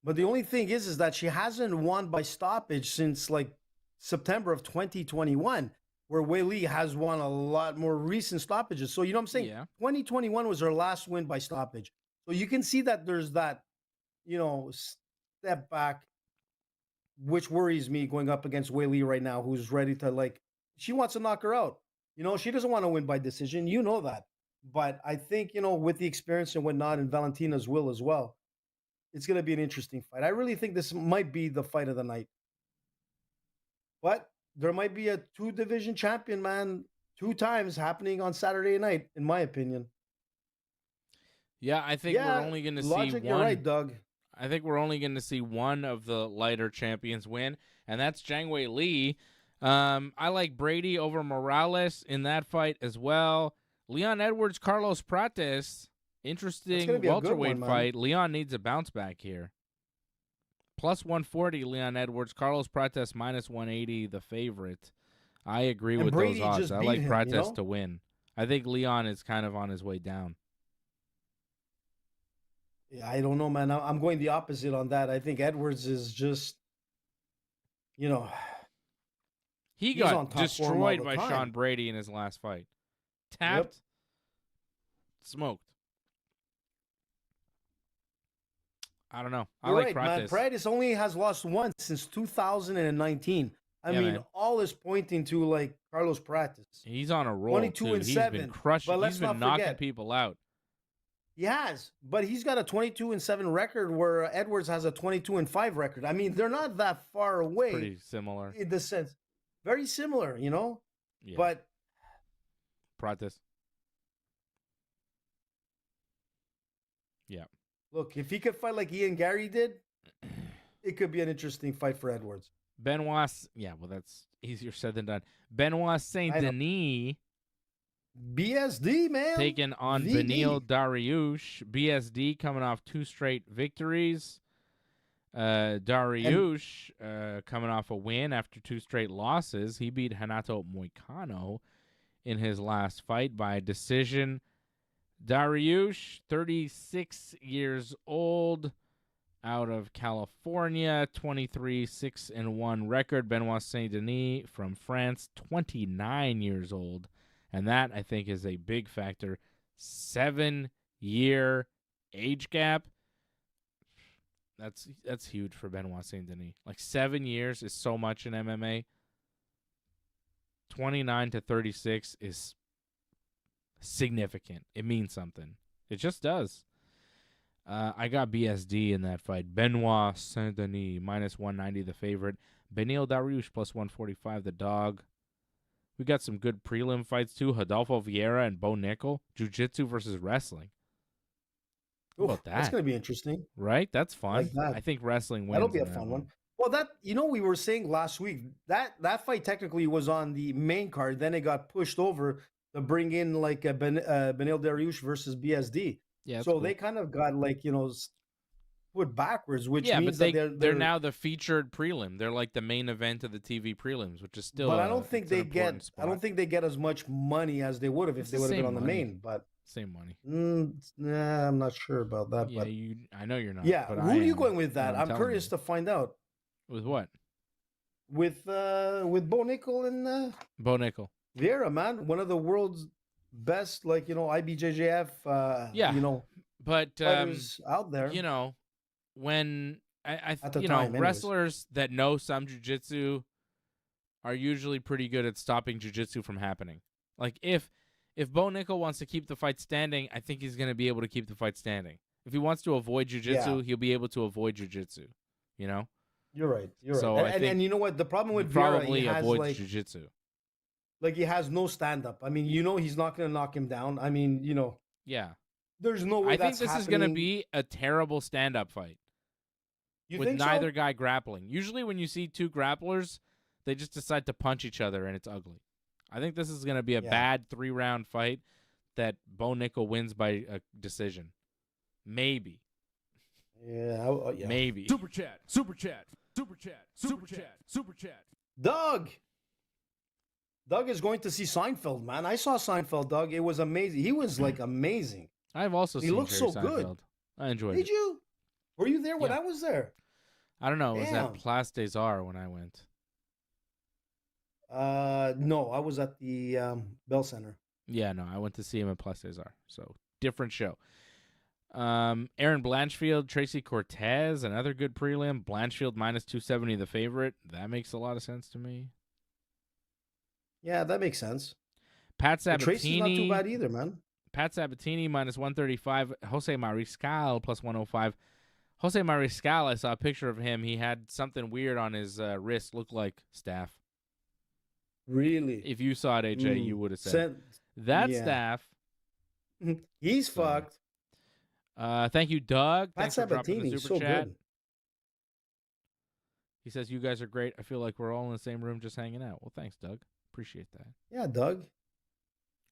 But the only thing is that she hasn't won by stoppage since like September of 2021, where Weili has won a lot more recent stoppages. So you know what I'm saying? Yeah. 2021 was her last win by stoppage. So you can see that there's that, step back, which worries me going up against Weili right now, who's ready to she wants to knock her out. She doesn't want to win by decision. You know that. But I think, with the experience and whatnot, and Valentina's will as well, it's going to be an interesting fight. I really think this might be the fight of the night. But there might be a 2-division champion, man, 2 times happening on Saturday night, in my opinion. Yeah, I think we're only going to see one. You're right, Doug. I think we're only going to see one of the lighter champions win, and that's Zhang Weili. I like Brady over Morales in that fight as well. Leon Edwards, Carlos Prates. Interesting welterweight fight. Leon needs a bounce back here. Plus 140, Leon Edwards. Carlos Prates minus 180, the favorite. I agree with Brady those odds. just I beat like him, Prates to win. I think Leon is kind of on his way down. Yeah, I don't know, man. I'm going the opposite on that. I think Edwards is just, he got destroyed by Sean Brady in his last fight. Tapped, smoked. I don't know. I like Prates. Prates only has lost once since 2019. I mean, all is pointing to Carlos Prates. He's on a roll. 22 and 7. He's been crushing. He's been knocking people out. He has, but he's got a 22-7 record where Edwards has a 22-5 record. I mean, they're not that far away. Pretty similar in the sense, very similar, Yeah. But Prates. Yeah. Look, if he could fight like Ian Gary did, it could be an interesting fight for Edwards. Benoît, that's easier said than done. Benoît Saint-Denis. BSD, man. Taking on Beneil Dariush. BSD coming off 2 straight victories. Dariush coming off a win after 2 straight losses. He beat Renato Moicano in his last fight by decision. Dariush, 36 years old, out of California, 23-6-1 record. Benoît Saint-Denis from France, 29 years old. And that, I think, is a big factor. 7-year age gap. That's huge for Benoît Saint-Denis. 7 years is so much in MMA. 29 to 36 is significant. It means something. It just does. I got BSD in that fight. Benoît Saint-Denis, minus 190, the favorite. Beneil Dariush, plus 145, the dog. We got some good prelim fights, too. Rodolfo Vieira and Bo Nickal. Jiu-jitsu versus wrestling. How about that? That's going to be interesting. Right? That's fun. I think wrestling wins. That'll be a fun one. Well, we were saying last week, that fight technically was on the main card. Then it got pushed over to bring in Beneil Dariush versus BSD. Yeah, so cool. They kind of got put backwards, which but means that they're now the featured prelim. They're like the main event of the TV prelims, which is still. But I don't think they get as much money as they would have if they would have been on the main. But same money. Nah, I'm not sure about that. Yeah, but I know you're not. Yeah, but who are you going with that? I'm curious to find out. With what? With Bo Nickal and Bo Nickal. Vieira, man, one of the world's best, like, IBJJF, Yeah. But fighters out there. When At the time, anyways. wrestlers that know some jiu-jitsu are usually pretty good at stopping jiu-jitsu from happening. Like if Bo Nickal wants to keep the fight standing, I think he's going to be able to keep the fight standing. If he wants to avoid jiu-jitsu, he'll be able to avoid jiu-jitsu, You're right. So I think and you know what? The problem with Vieira, probably he has avoids like, jiu-jitsu. like he has no stand-up. I mean, he's not going to knock him down. I mean, Yeah. there's no way I think that's this is going to be a terrible stand-up fight You with think neither so? guy grappling. Usually when you see two grapplers, they just decide to punch each other, and it's ugly. I think this is going to be a bad 3-round fight that Bo Nickal wins by a decision. Maybe. Yeah. Maybe. Super chat. Doug is going to see Seinfeld, man. I saw Seinfeld, Doug. It was amazing. He was like amazing. I've also He seen looks Jerry so good. Seinfeld. I enjoyed Did it. you? Were you there when Yeah. I was there? I don't know. It was Damn. at Place des Arts when I went. No, I was at the Bell Center. Yeah, no, I went to see him at Place des Arts. So, different show. Aaron Blanchfield, Tracy Cortez, another good prelim. Blanchfield minus 270, the favorite. That makes a lot of sense to me. Yeah, that makes sense. Pat But Tracy's not too Sabatini. bad either, man. Pat Sabatini minus 135. Jose Mariscal plus 105. Jose Mariscal, I saw a picture of him. He had something weird on his wrist, looked like staph. Really? If you saw it, AJ, you would have said that's yeah. staph. He's So, fucked. Thank you, Doug. Pat Thanks for dropping the Sabatini, super so chat. good. He says, you guys are great. I feel like we're all in the same room just hanging out. Well, thanks, Doug. Appreciate that. Yeah, Doug.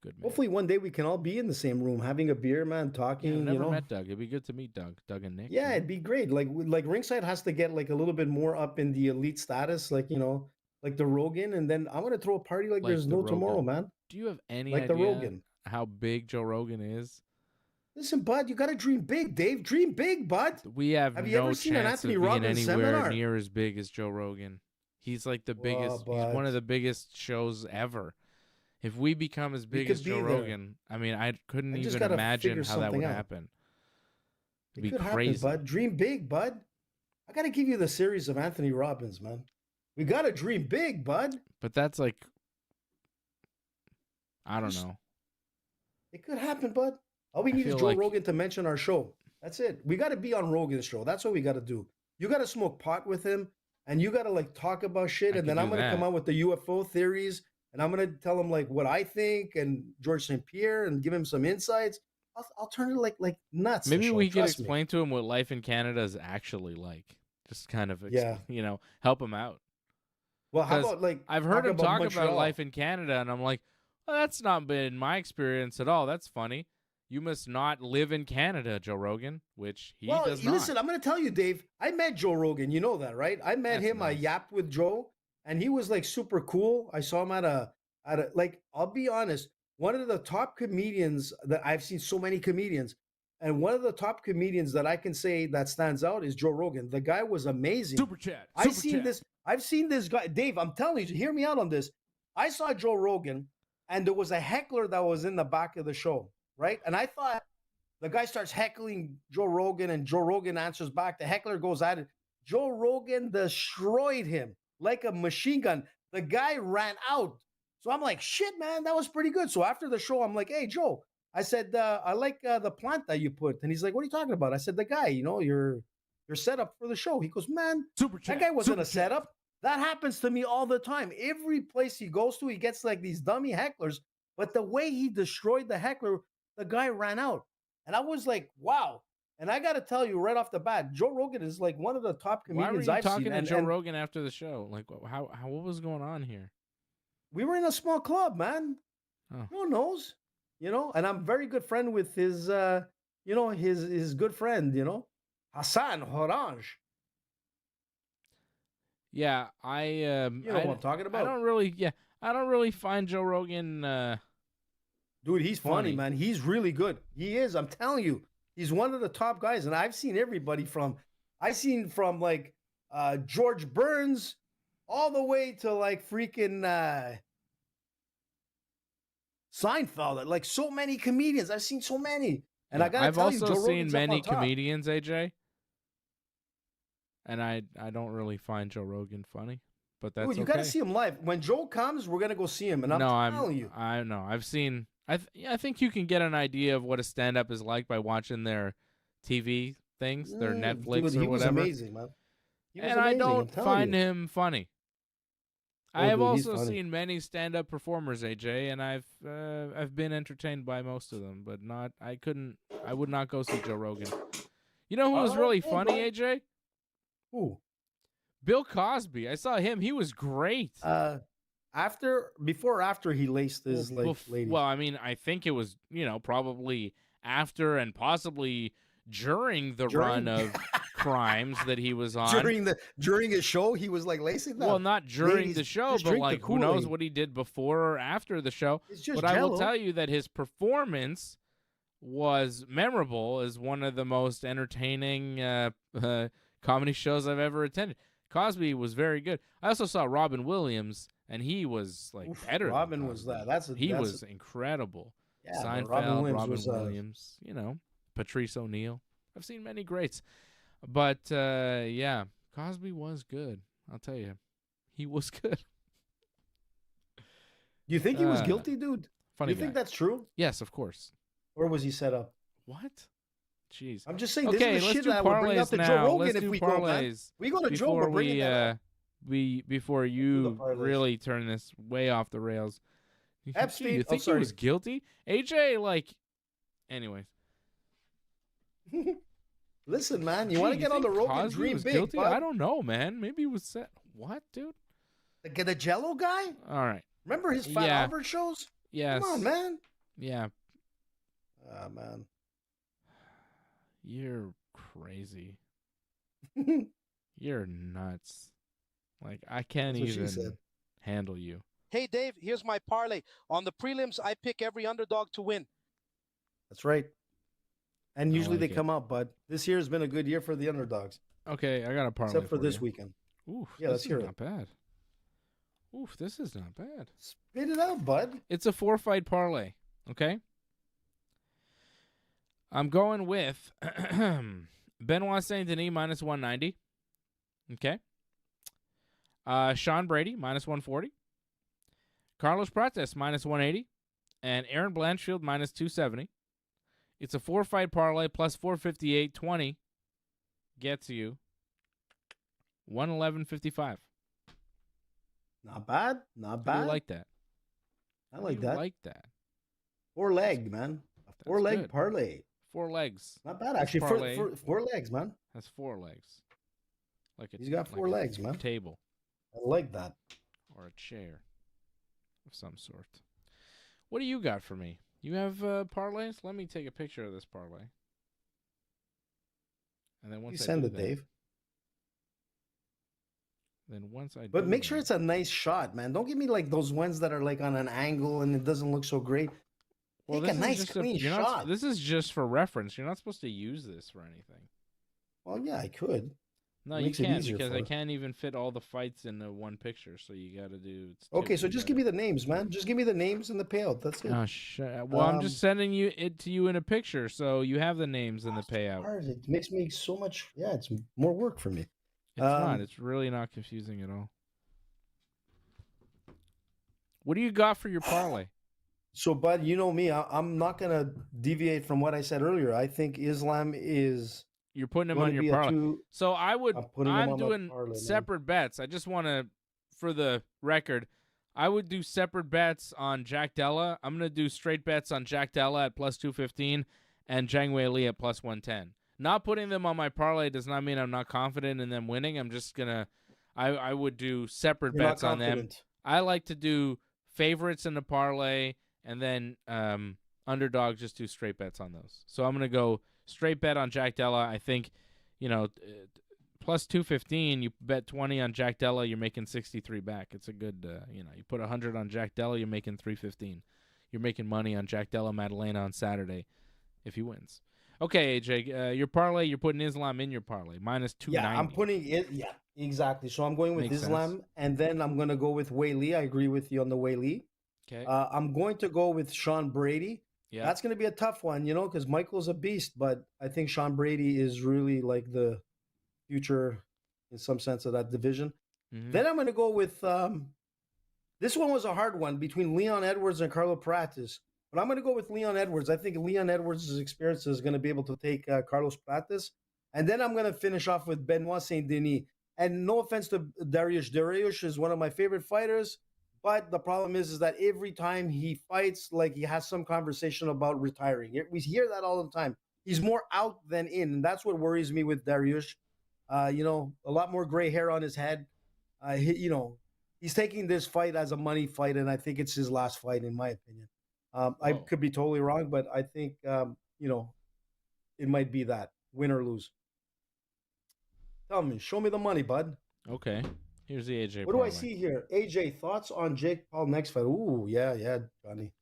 Good man. Hopefully one day we can all be in the same room, having a beer, man, talking. Yeah, I've never met Doug. It'd be good to meet Doug. Doug and Nick. Yeah, it'd be great. Like Ringside has to get like a little bit more up in the elite status, like like the Rogan, and then I'm gonna throw a party like there's the no tomorrow, Rogan. man. Do you have any Like idea the Rogan. how big Joe Rogan is? Listen, bud, you gotta dream big, Dave. Dream big, bud. We have Have you no ever seen an chance of Anthony being Robbins anywhere seminar? near as big as Joe Rogan. He's like the biggest. He's one bud. of the biggest shows ever. If we become as big could as Joe be there. Rogan, I mean, I couldn't I just even gotta imagine figure how that something would out. happen. It'd It be could crazy. happen, bud. Dream big, bud. I gotta give you the series of Anthony Robbins, man. We gotta dream big, bud. But that's like, I don't know. It could happen, bud. All we I need is feel Joe like- Rogan to mention our show. That's it. We got to be on Rogan's show. That's what we got to do. You got to smoke pot with him, and you got to like talk about shit. I And then could I'm do gonna come that. out with the UFO theories, and I'm gonna tell him like what I think, and George St. Pierre, and give him some insights. I'll turn it like nuts. the Maybe show, we could trust me. explain to him what life in Canada is actually like. Just kind of, Yeah. help him out. Well, how 'Cause about like I've heard him talk Montreal? about life in Canada, and I'm like, well, that's not been my experience at all. That's funny. You must not live in Canada, Joe Rogan, which he Well, does not. listen, I'm going to tell you, Dave. I met Joe Rogan. You know that, right? I met That's him. I nice. yapped with Joe, and he was like super cool. I saw him at a like. I'll be honest. One of the top comedians that I've seen, so many comedians, and one of the top comedians that I can say that stands out is Joe Rogan. The guy was amazing. Super chat. I've seen this guy, Dave. I'm telling you, hear me out on this. I saw Joe Rogan, and there was a heckler that was in the back of the show, right? And I thought the guy starts heckling Joe Rogan, and Joe Rogan answers back. The heckler goes at it. Joe Rogan destroyed him like a machine gun. The guy ran out. So I'm like, shit, man, that was pretty good. So after the show, I'm like, hey, Joe, I said, I like the plant that you put. And he's like, what are you talking about? I said, the guy, your setup for the show. He goes, man, Super chat. that guy wasn't Super a setup. That happens to me all the time. Every place he goes to, he gets like these dummy hecklers. But the way he destroyed the heckler, the guy ran out. And I was like, wow. And I got to tell you right off the bat, Joe Rogan is like one of the top Why were comedians you I've talking seen. to And, Joe and Rogan after the show? Like, what was going on here? we were in a small club, man. Oh. Who knows? And I'm very good friend with his, his good friend, Hassan Orange. Yeah, I You know what I'm talking about. I don't really find Joe Rogan Dude, he's funny, funny. man. He's really good. He is. I'm telling you, he's one of the top guys. And I've seen everybody from like George Burns all the way to like freaking Seinfeld, like so many comedians. I've seen so many. And I gotta I've tell you, also Joe seen Rogan's up many on top. comedians, AJ. And I don't really find Joe Rogan funny, but that's Dude, you okay. gotta see him live. When Joe comes, we're gonna go see him. And I'm telling you. I know. I've seen. I think you can get an idea of what a stand-up is like by watching their TV things, their Netflix dude, or he was whatever. amazing, man. He was And I amazing, I'm don't telling find you. him funny. Oh, I have dude, he's also funny. seen many stand-up performers, AJ, and I've been entertained by most of them, but not. I would not go see Joe Rogan. You know who was really funny, AJ? Who? Bill Cosby. I saw him. He was great. Before or after he laced his lady? Well, I mean, I think it was, probably after and possibly during the run of crimes that he was on. During his show, he was like lacing them. Well, not during Ladies, the show, just but drink the like who knows Kool-Aid. what he did before or after the show. It's just But I will Jell-O. tell you that his performance was memorable as one of the most entertaining comedy shows I've ever attended. Cosby was very good. I also saw Robin Williams, and he was like better. Robin than was Cosby. that. He was incredible. Yeah, but Seinfeld, Robin Williams, Patrice O'Neill. I've seen many greats, but yeah, Cosby was good. I'll tell you, he was good. Do you think he was guilty, dude? Funny Do you think guy. that's true? Yes, of course. Or was he set up? What? Jeez. I'm just saying, Okay, this is the let's shit do that we'll bring up parlays to now. Joe Rogan Let's if do we go, man. parlays We go to Joe, before we're bringing that up. before do the you parlays. really turn this way off the rails. Epstein- You think he sorry. was guilty? AJ, anyways. Listen, man, you Gee, want to get on the think Rogan Cosby dream was big, guilty? bud. I don't know, man. Maybe he was set. What, dude? The Jell-O guy? All right. Remember his Fat Yeah. Albert shows? Yes. Come on, man. Yeah. Ah, man. You're crazy. You're nuts. I can't That's what she even said. handle you. Hey, Dave, here's my parlay. On the prelims, I pick every underdog to win. That's right. And usually like they it. come up, but this year has been a good year for the underdogs, Okay, I got a parlay except for for this you. weekend. Oof, Yeah, this let's is hear it. not bad. Oof, this is not bad. Spit it out, bud. It's a 4-fight parlay, okay? I'm going with Benoît Saint-Denis minus 190, okay? Sean Brady minus 140, Carlos Prates minus 180, and Aaron Blanchfield minus 270. It's a 4-fight parlay plus 458.20 gets you 111.55. Not bad. Not How do bad. you like that? I How do like you that. like that? 4-leg, man. A 4-leg good. parlay. 4 legs. Not bad, This actually. parlay- For 4 legs, man. Has 4 legs. He's got 4 legs, man. Table I like that. or a chair of some sort. What do you got for me? You have parlays? Let me take a picture of this parlay. And then once You I send do it, that, Dave. Then once I But do make sure that- it's a nice shot, man. Don't give me those ones that are on an angle and it doesn't look so great. Take a this is nice, just clean you're not- shot. This is just for reference. You're not supposed to use this for anything. Well, yeah, I could. No, Makes you it can't easier because for I us. can't even fit all the fights in one picture. So you got to do. Okay, so just give me the names, man. Just give me the names and the payout. That's it. Oh shit! Well, I'm just sending it to you in a picture, so you have the names and the payout. Hard. It makes me so much. Yeah, it's more work for me. It's not. It's really not confusing at all. What do you got for your parlay? So, bud, you know me. I'm not gonna deviate from what I said earlier. I think Islam is. You're putting them going on to be your a parlay. two- So I'm putting them I'm on my doing parlay, man. separate bets. I just want to, for the record, I would do separate bets on Jack Della. I'm going to do straight bets on Jack Della at plus 215 and Zhang Weili at plus 110. Not putting them on my parlay does not mean I'm not confident in them winning. I'm just going to, I would do separate You're not bets on them. confident. I like to do favorites in the parlay and then underdog, just do straight bets on those. So I'm going to go straight bet on Jack Della. I think, plus 215, you bet 20 on Jack Della, you're making 63 back. It's a good, you put 100 on Jack Della, you're making 315. You're making money on Jack Della Maddalena on Saturday if he wins. Okay, AJ, your parlay, you're putting Islam in your parlay, minus 290. Yeah, I'm putting it. Yeah, exactly. So I'm going with Makes Islam, sense. and then I'm gonna go with Weili. I agree with you on the Weili. Okay. I'm going to go with Sean Brady. Yeah. That's going to be a tough one, because Michael's a beast, but I think Sean Brady is really like the future in some sense of that division. Mhm. Then I'm going to go with this one was a hard one between Leon Edwards and Carlo Prates, but I'm going to go with Leon Edwards. I think Leon Edwards' experience is going to be able to take Carlos Prates. And then I'm going to finish off with Benoît Saint-Denis. And no offense to Dariush. Dariush is one of my favorite fighters. But the problem is that every time he fights, like he has some conversation about retiring. We hear that all the time. He's more out than in, and that's what worries me with Dariush. A lot more gray hair on his head. He's taking this fight as a money fight, and I think it's his last fight, in my opinion. I could be totally wrong, but I think it might be that win or lose. Tell me, show me the money, bud. Okay. Here's the AJ. What do I see here? AJ, thoughts on Jake Paul next fight? Ooh, yeah, Johnny.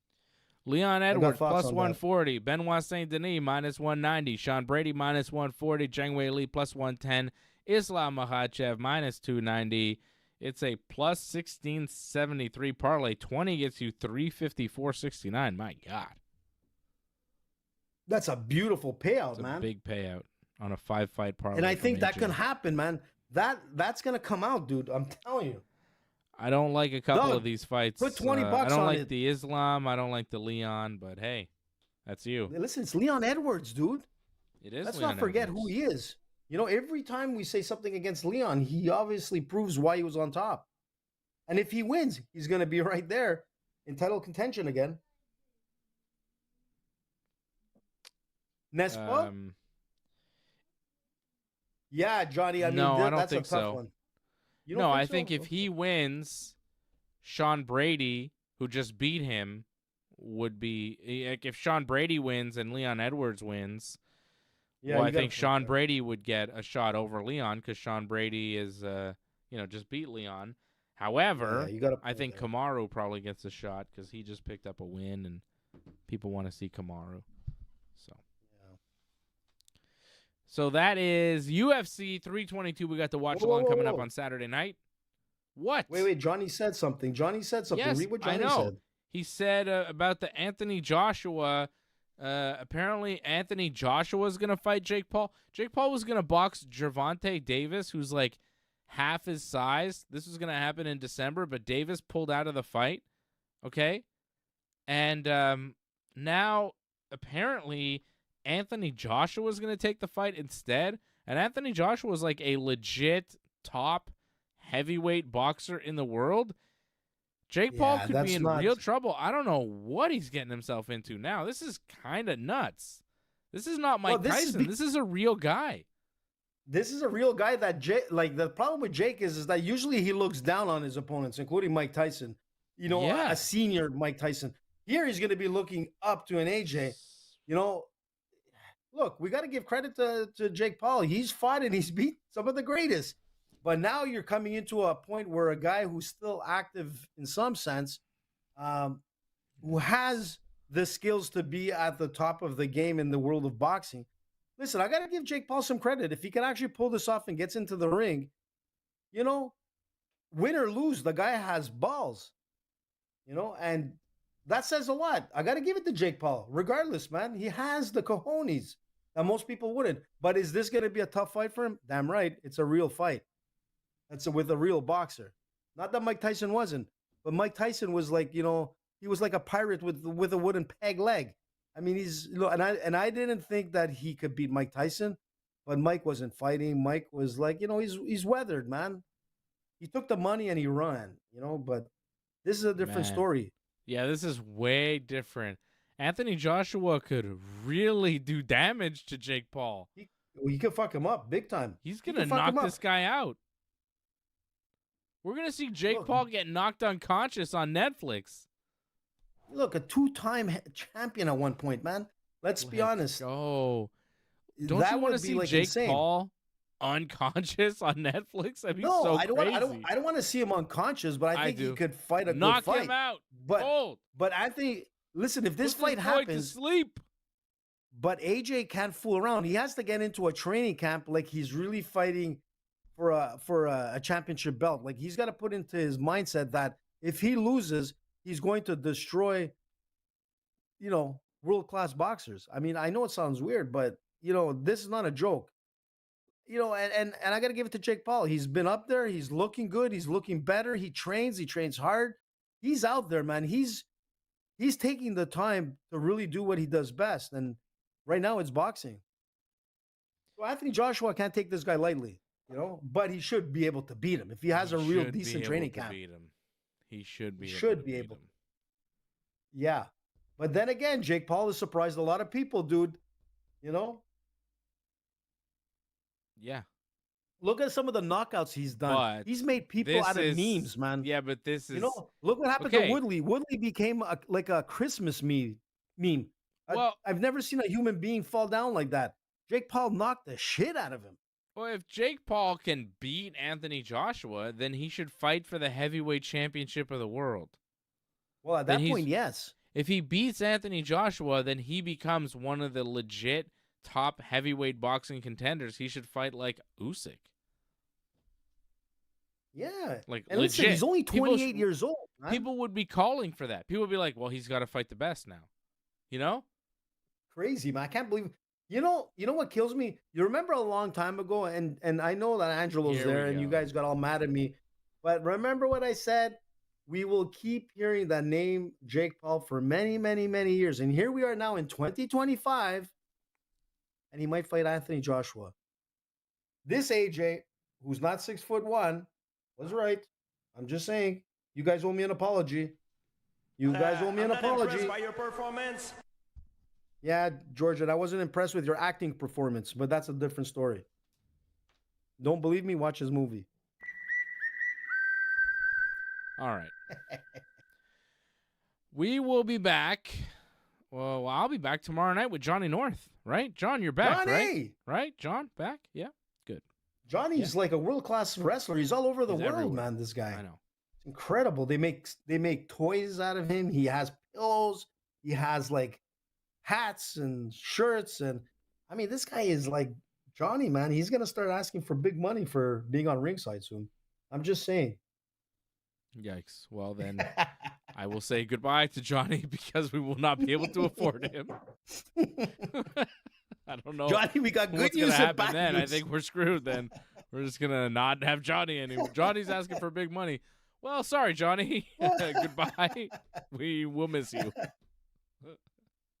Leon Edwards plus on 140. Benoît Saint-Denis minus 190. Sean Brady minus 140. Zhang Weili plus 110. Islam Makhachev minus 290. It's a plus 1673 parlay. 20 gets you 354.69. My God. That's a beautiful payout, It's man. a big payout on a 5-fight parlay. And I from think that AJ. can happen, man. That's gonna come out, dude. I'm telling you. I don't like a couple Doug, of these fights. put 20 bucks I don't on like it. the Islam. I don't like the Leon. But hey, that's you. Listen, it's Leon Edwards, dude. It is. Let's Leon not forget Edwards. who he is. Every time we say something against Leon, he obviously proves why he was on top. And if he wins, he's gonna be right there in title contention again. Nespa? Yeah, Johnny. I mean, No, I don't that's think a tough so. one. You don't No, I so? think if he wins, Sean Brady, who just beat him, would be. Like, if Sean Brady wins and Leon Edwards wins, Yeah, well, you I gotta think put Sean that. Brady would get a shot over Leon because Sean Brady is, just beat Leon. However, Yeah, you gotta I put think that. Kamaru probably gets a shot because he just picked up a win and people want to see Kamaru. So that is UFC 322. We got the watch along coming up on Saturday night. What? Wait. Johnny said something. Yes, Read what I Johnny know. said. He said about the Anthony Joshua. Apparently, Anthony Joshua is going to fight Jake Paul. Jake Paul was going to box Gervonta Davis, who's like half his size. This was going to happen in December, but Davis pulled out of the fight. Okay? And now, apparently, Anthony Joshua is going to take the fight instead. And Anthony Joshua is like a legit top heavyweight boxer in the world. Jake Paul could be in real trouble. I don't know what he's getting himself into now. This is kind of nuts. This is not Mike Tyson. This is a real guy. This is a real guy that the problem with Jake is that usually he looks down on his opponents, including Mike Tyson. A senior Mike Tyson. Here he's going to be looking up to an AJ. Look, we got to give credit to Jake Paul. He's fought and he's beat some of the greatest. But now you're coming into a point where a guy who's still active in some sense, who has the skills to be at the top of the game in the world of boxing. Listen, I got to give Jake Paul some credit. If he can actually pull this off and gets into the ring, win or lose, the guy has balls, and that says a lot. I got to give it to Jake Paul. Regardless, man, he has the cojones that most people wouldn't. But is this going to be a tough fight for him? Damn right. It's a real fight. That's with a real boxer. Not that Mike Tyson wasn't, but Mike Tyson was like, he was like a pirate with a wooden peg leg. I mean, and I didn't think that he could beat Mike Tyson, but Mike wasn't fighting. Mike was like, he's weathered, man. He took the money and he ran, but this is a different story. Yeah, this is way different. Anthony Joshua could really do damage to Jake Paul. He could fuck him up big time. He's going to knock this guy out. We're going to see Jake Paul get knocked unconscious on Netflix. Look, a two-time champion at one point, man. Let's be honest. Oh, don't you want to see Jake Paul unconscious on Netflix? That'd be so crazy. I don't want to see him unconscious, but I think he could fight a knock good fight. Him out. But Anthony, listen, if this fight happens, to sleep. But AJ can't fool around. He has to get into a training camp like he's really fighting for a championship belt. Like he's got to put into his mindset that if he loses, he's going to destroy, world-class boxers. I mean, I know it sounds weird, but, this is not a joke. And I got to give it to Jake Paul. He's been up there. He's looking good. He's looking better. He trains hard. He's out there, man. He's taking the time to really do what he does best. And right now it's boxing. So Anthony Joshua can't take this guy lightly, but he should be able to beat him. If he has a real decent training camp. He should be able to. Yeah. But then again, Jake Paul has surprised a lot of people, dude. Yeah. Look at some of the knockouts he's done. But he's made people out of memes, man. Yeah, but this is... look what happened to Woodley. Woodley became like a Christmas meme. Well, I've never seen a human being fall down like that. Jake Paul knocked the shit out of him. Well, if Jake Paul can beat Anthony Joshua, then he should fight for the heavyweight championship of the world. Well, at that point, yes. If he beats Anthony Joshua, then he becomes one of the legit top heavyweight boxing contenders. He should fight like Usyk. Yeah. Like, and legit. Listen, he's only 28 years old. Man. People would be calling for that. People would be like, well, he's got to fight the best now. Crazy, man. I can't believe... You know what kills me? You remember a long time ago, and I know that Angelo's there, and you guys got all mad at me. But remember what I said? We will keep hearing that name, Jake Paul, for many, many, many years. And here we are now in 2025, and he might fight Anthony Joshua. This AJ, who's not 6'1", was right. I'm just saying. You guys owe me an apology. You guys owe me an apology. Impressed by your performance. Yeah, Georgia, I wasn't impressed with your acting performance, but that's a different story. Don't believe me? Watch his movie. All right. We will be back. Well, I'll be back tomorrow night with Johnny North, right? John, you're back, Johnny! Right? John, back? Yeah, good. Johnny's like a world-class wrestler. He's all over the world, everywhere. Man, this guy. I know. It's incredible. They make toys out of him. He has pillows. He has like hats and shirts, and I mean, this guy is like Johnny, man. He's gonna start asking for big money for being on Ringside soon. I'm just saying. Yikes. Well, then I will say goodbye to Johnny because we will not be able to afford him. I don't know. Johnny, we got good what's news gonna and happen bad then. news. I think we're screwed then. We're just gonna not have Johnny anymore. Johnny's asking for big money. Well, sorry, Johnny. Goodbye. We will miss you.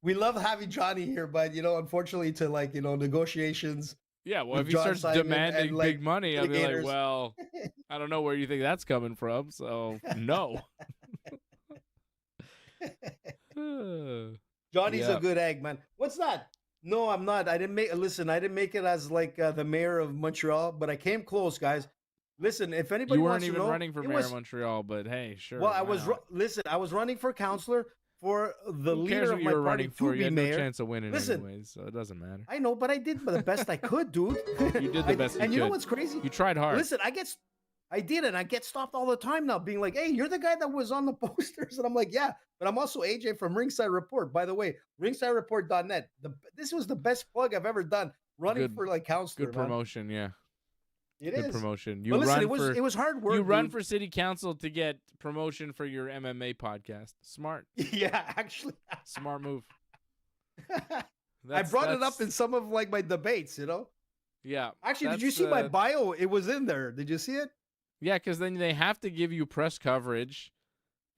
We love having Johnny here, but unfortunately, to negotiations. Yeah, well, if he John starts Simon demanding and, big money, I'll be like, litigators. well, I don't know where you think that's coming from, so no. Johnny's Yeah. a good egg, man. What's that? No, I'm not. I didn't make it as like the mayor of Montreal, but I came close, guys. Listen, if anybody You weren't wants to even know, running for it mayor was- of Montreal, but hey, sure. Well, I why was not? listen. I was running for counselor for the Who cares leader what of you my were party running for? to You be had no mayor. chance of winning Listen, anyways, so it doesn't matter. I know, but I did the best I could, dude. You did the best you And you know could. what's crazy? You tried hard. Listen, I did, and I get stopped all the time now, being like, "Hey, you're the guy that was on the posters," and I'm like, "Yeah," but I'm also AJ from Ringside Report. By the way, ringsidereport.net. This was the best plug I've ever done. Running Good- for like counselor. Good man. promotion, yeah. It Good is. promotion. But listen, it was hard work. You run dude. for city council to get promotion for your MMA podcast. Smart. Yeah, actually, Smart move. I brought it up in some of like my debates. Yeah. Actually, did you that's, see my bio? It was in there. Did you see it? Yeah, because then they have to give you press coverage,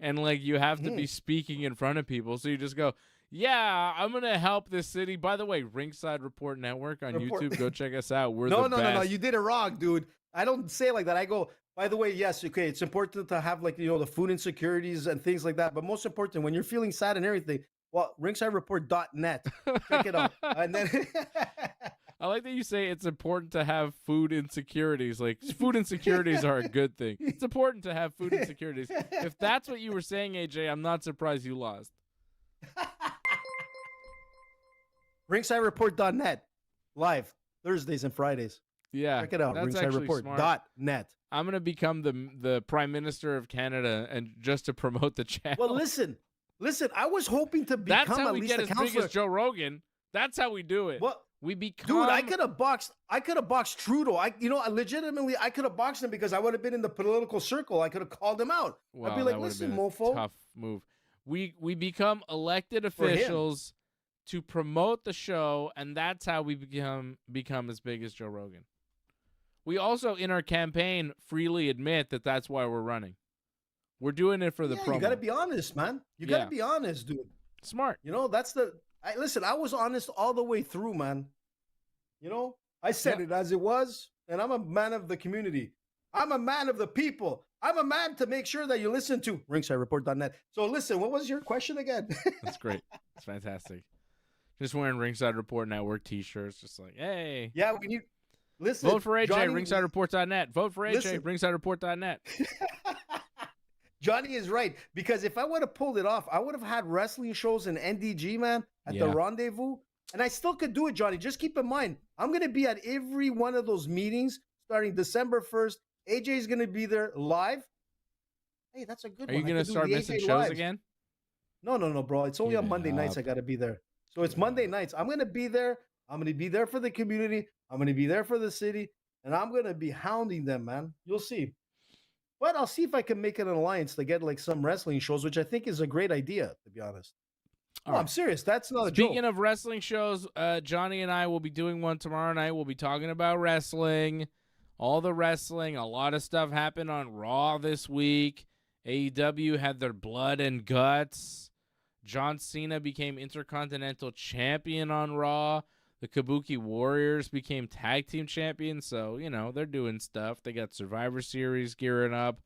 and like you have to Mm-hmm. be speaking in front of people. So you just go, "Yeah, I'm gonna help this city." By the way, Ringside Report Network on YouTube. Go check us out. We're No. the best. You did it wrong, dude. I don't say it like that. I go, by the way, yes, okay, it's important to have like the food insecurities and things like that. But most important, when you're feeling sad and everything, well, ringsidereport.net. Check it out. And then I like that you say it's important to have food insecurities. Like, food insecurities are a good thing. It's important to have food insecurities. If that's what you were saying, AJ, I'm not surprised you lost. ringsidereport.net. Live Thursdays and Fridays. Yeah. Check it out. That's actually smart. ringsidereport.net. I'm going to become the Prime Minister of Canada and just to promote the channel. Well, listen. I was hoping to become That's how at we least get a as big counselor. as Joe Rogan. That's how we do it. We become Dude, I could have boxed Trudeau. Legitimately, I could have boxed him because I would have been in the political circle. I could have called him out. Well, I'd be like, that would've listen, been a mofo. tough move. We become elected For him. officials to promote the show, and that's how we become as big as Joe Rogan. We also, in our campaign, freely admit that that's why we're running. We're doing it for the promo. You got to be honest, man. You got to be honest, dude. Smart. Listen, I was honest all the way through, man. I said it as it was, and I'm a man of the community. I'm a man of the people. I'm a man to make sure that you listen to ringsidereport.net. So listen, what was your question again? That's great. It's fantastic. Just wearing Ringside Report Network t-shirts, just like, hey. Yeah, we need. Listen, vote for AJ, Johnny, ringsidereport.net. Vote for AJ, ringsidereport.net. Johnny is right, because if I would have pulled it off, I would have had wrestling shows in NDG, man, at the Rendezvous, and I still could do it, Johnny. Just keep in mind, I'm going to be at every one of those meetings starting December 1st. AJ is going to be there live. Hey, that's a good one. Are you going to start missing shows again? No, bro. It's only on Monday nights I got to be there. So it's Monday nights. I'm going to be there. I'm going to be there for the community. I'm going to be there for the city. And I'm going to be hounding them, man. You'll see. But I'll see if I can make an alliance to get like some wrestling shows, which I think is a great idea, to be honest. No, I'm serious. That's not a joke. Speaking of wrestling shows, Johnny and I will be doing one tomorrow night. We'll be talking about wrestling, all the wrestling. A lot of stuff happened on Raw this week. AEW had their blood and guts. John Cena became Intercontinental Champion on Raw. The Kabuki Warriors became Tag Team Champions. So, they're doing stuff. They got Survivor Series gearing up.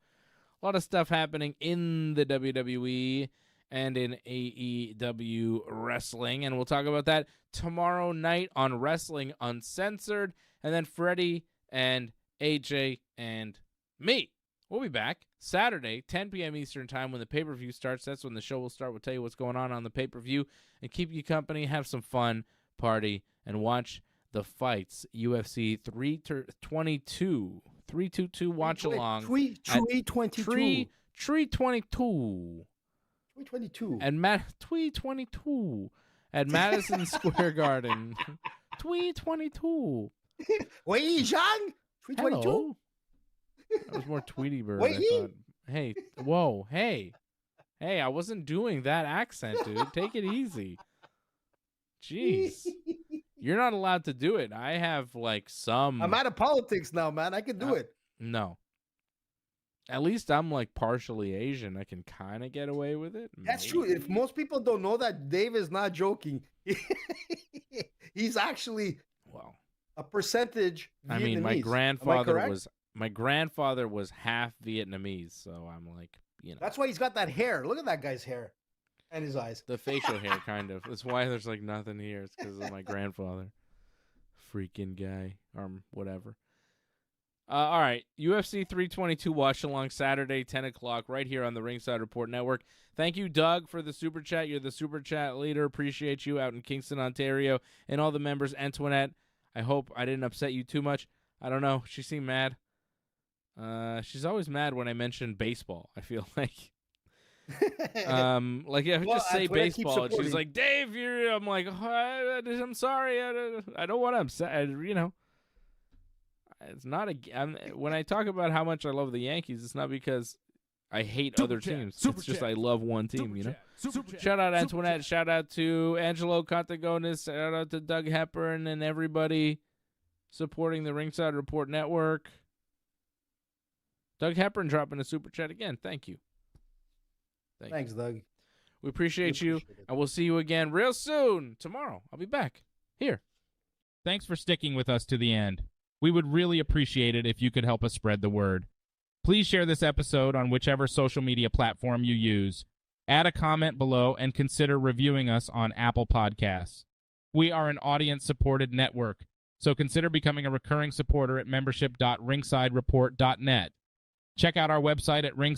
A lot of stuff happening in the WWE and in AEW wrestling. And we'll talk about that tomorrow night on Wrestling Uncensored. And then Freddie and AJ and me. We'll be back Saturday, 10 p.m. Eastern Time when the pay-per-view starts. That's when the show will start. We'll tell you what's going on the pay-per-view and keep you company, have some fun, party, and watch the fights. UFC 322. 322 watch along. 322. 322. 322. And 322 at Madison Square Garden. 322. Wait, Zhang? 322. That was more Tweety Bird. Wait, I thought. Hey, whoa, hey, I wasn't doing that accent, dude. Take it easy. Jeez, you're not allowed to do it. I have some. I'm out of politics now, man. I can do it. No. At least I'm partially Asian. I can kind of get away with it. That's true. If most people don't know that, Dave is not joking. He's actually a percentage Vietnamese. I mean, my grandfather was half Vietnamese, so I'm That's why he's got that hair. Look at that guy's hair and his eyes. The facial hair, kind of. That's why there's nothing here. It's because of my grandfather. Freaking guy. Or whatever. All right. UFC 322 watch along Saturday, 10 o'clock, right here on the Ringside Report Network. Thank you, Doug, for the super chat. You're the super chat leader. Appreciate you out in Kingston, Ontario, and all the members. Antoinette, I hope I didn't upset you too much. I don't know. She seemed mad. She's always mad when I mention baseball, I feel like. Just say baseball. She's like, Dave, I'm like, oh, I'm sorry. I don't want to upset. It's not when I talk about how much I love the Yankees, it's not because I hate other teams. It's just I love one team, Shout out Antoinette. Shout out to Angelo Contagonis. Shout out to Doug Hepburn and everybody supporting the Ringside Report Network. Doug Hepburn dropping a super chat again. Thank you. Thanks, Doug. We appreciate you, and we'll see you again real soon. Tomorrow, I'll be back here. Thanks for sticking with us to the end. We would really appreciate it if you could help us spread the word. Please share this episode on whichever social media platform you use. Add a comment below and consider reviewing us on Apple Podcasts. We are an audience-supported network, so consider becoming a recurring supporter at membership.ringsidereport.net. Check out our website at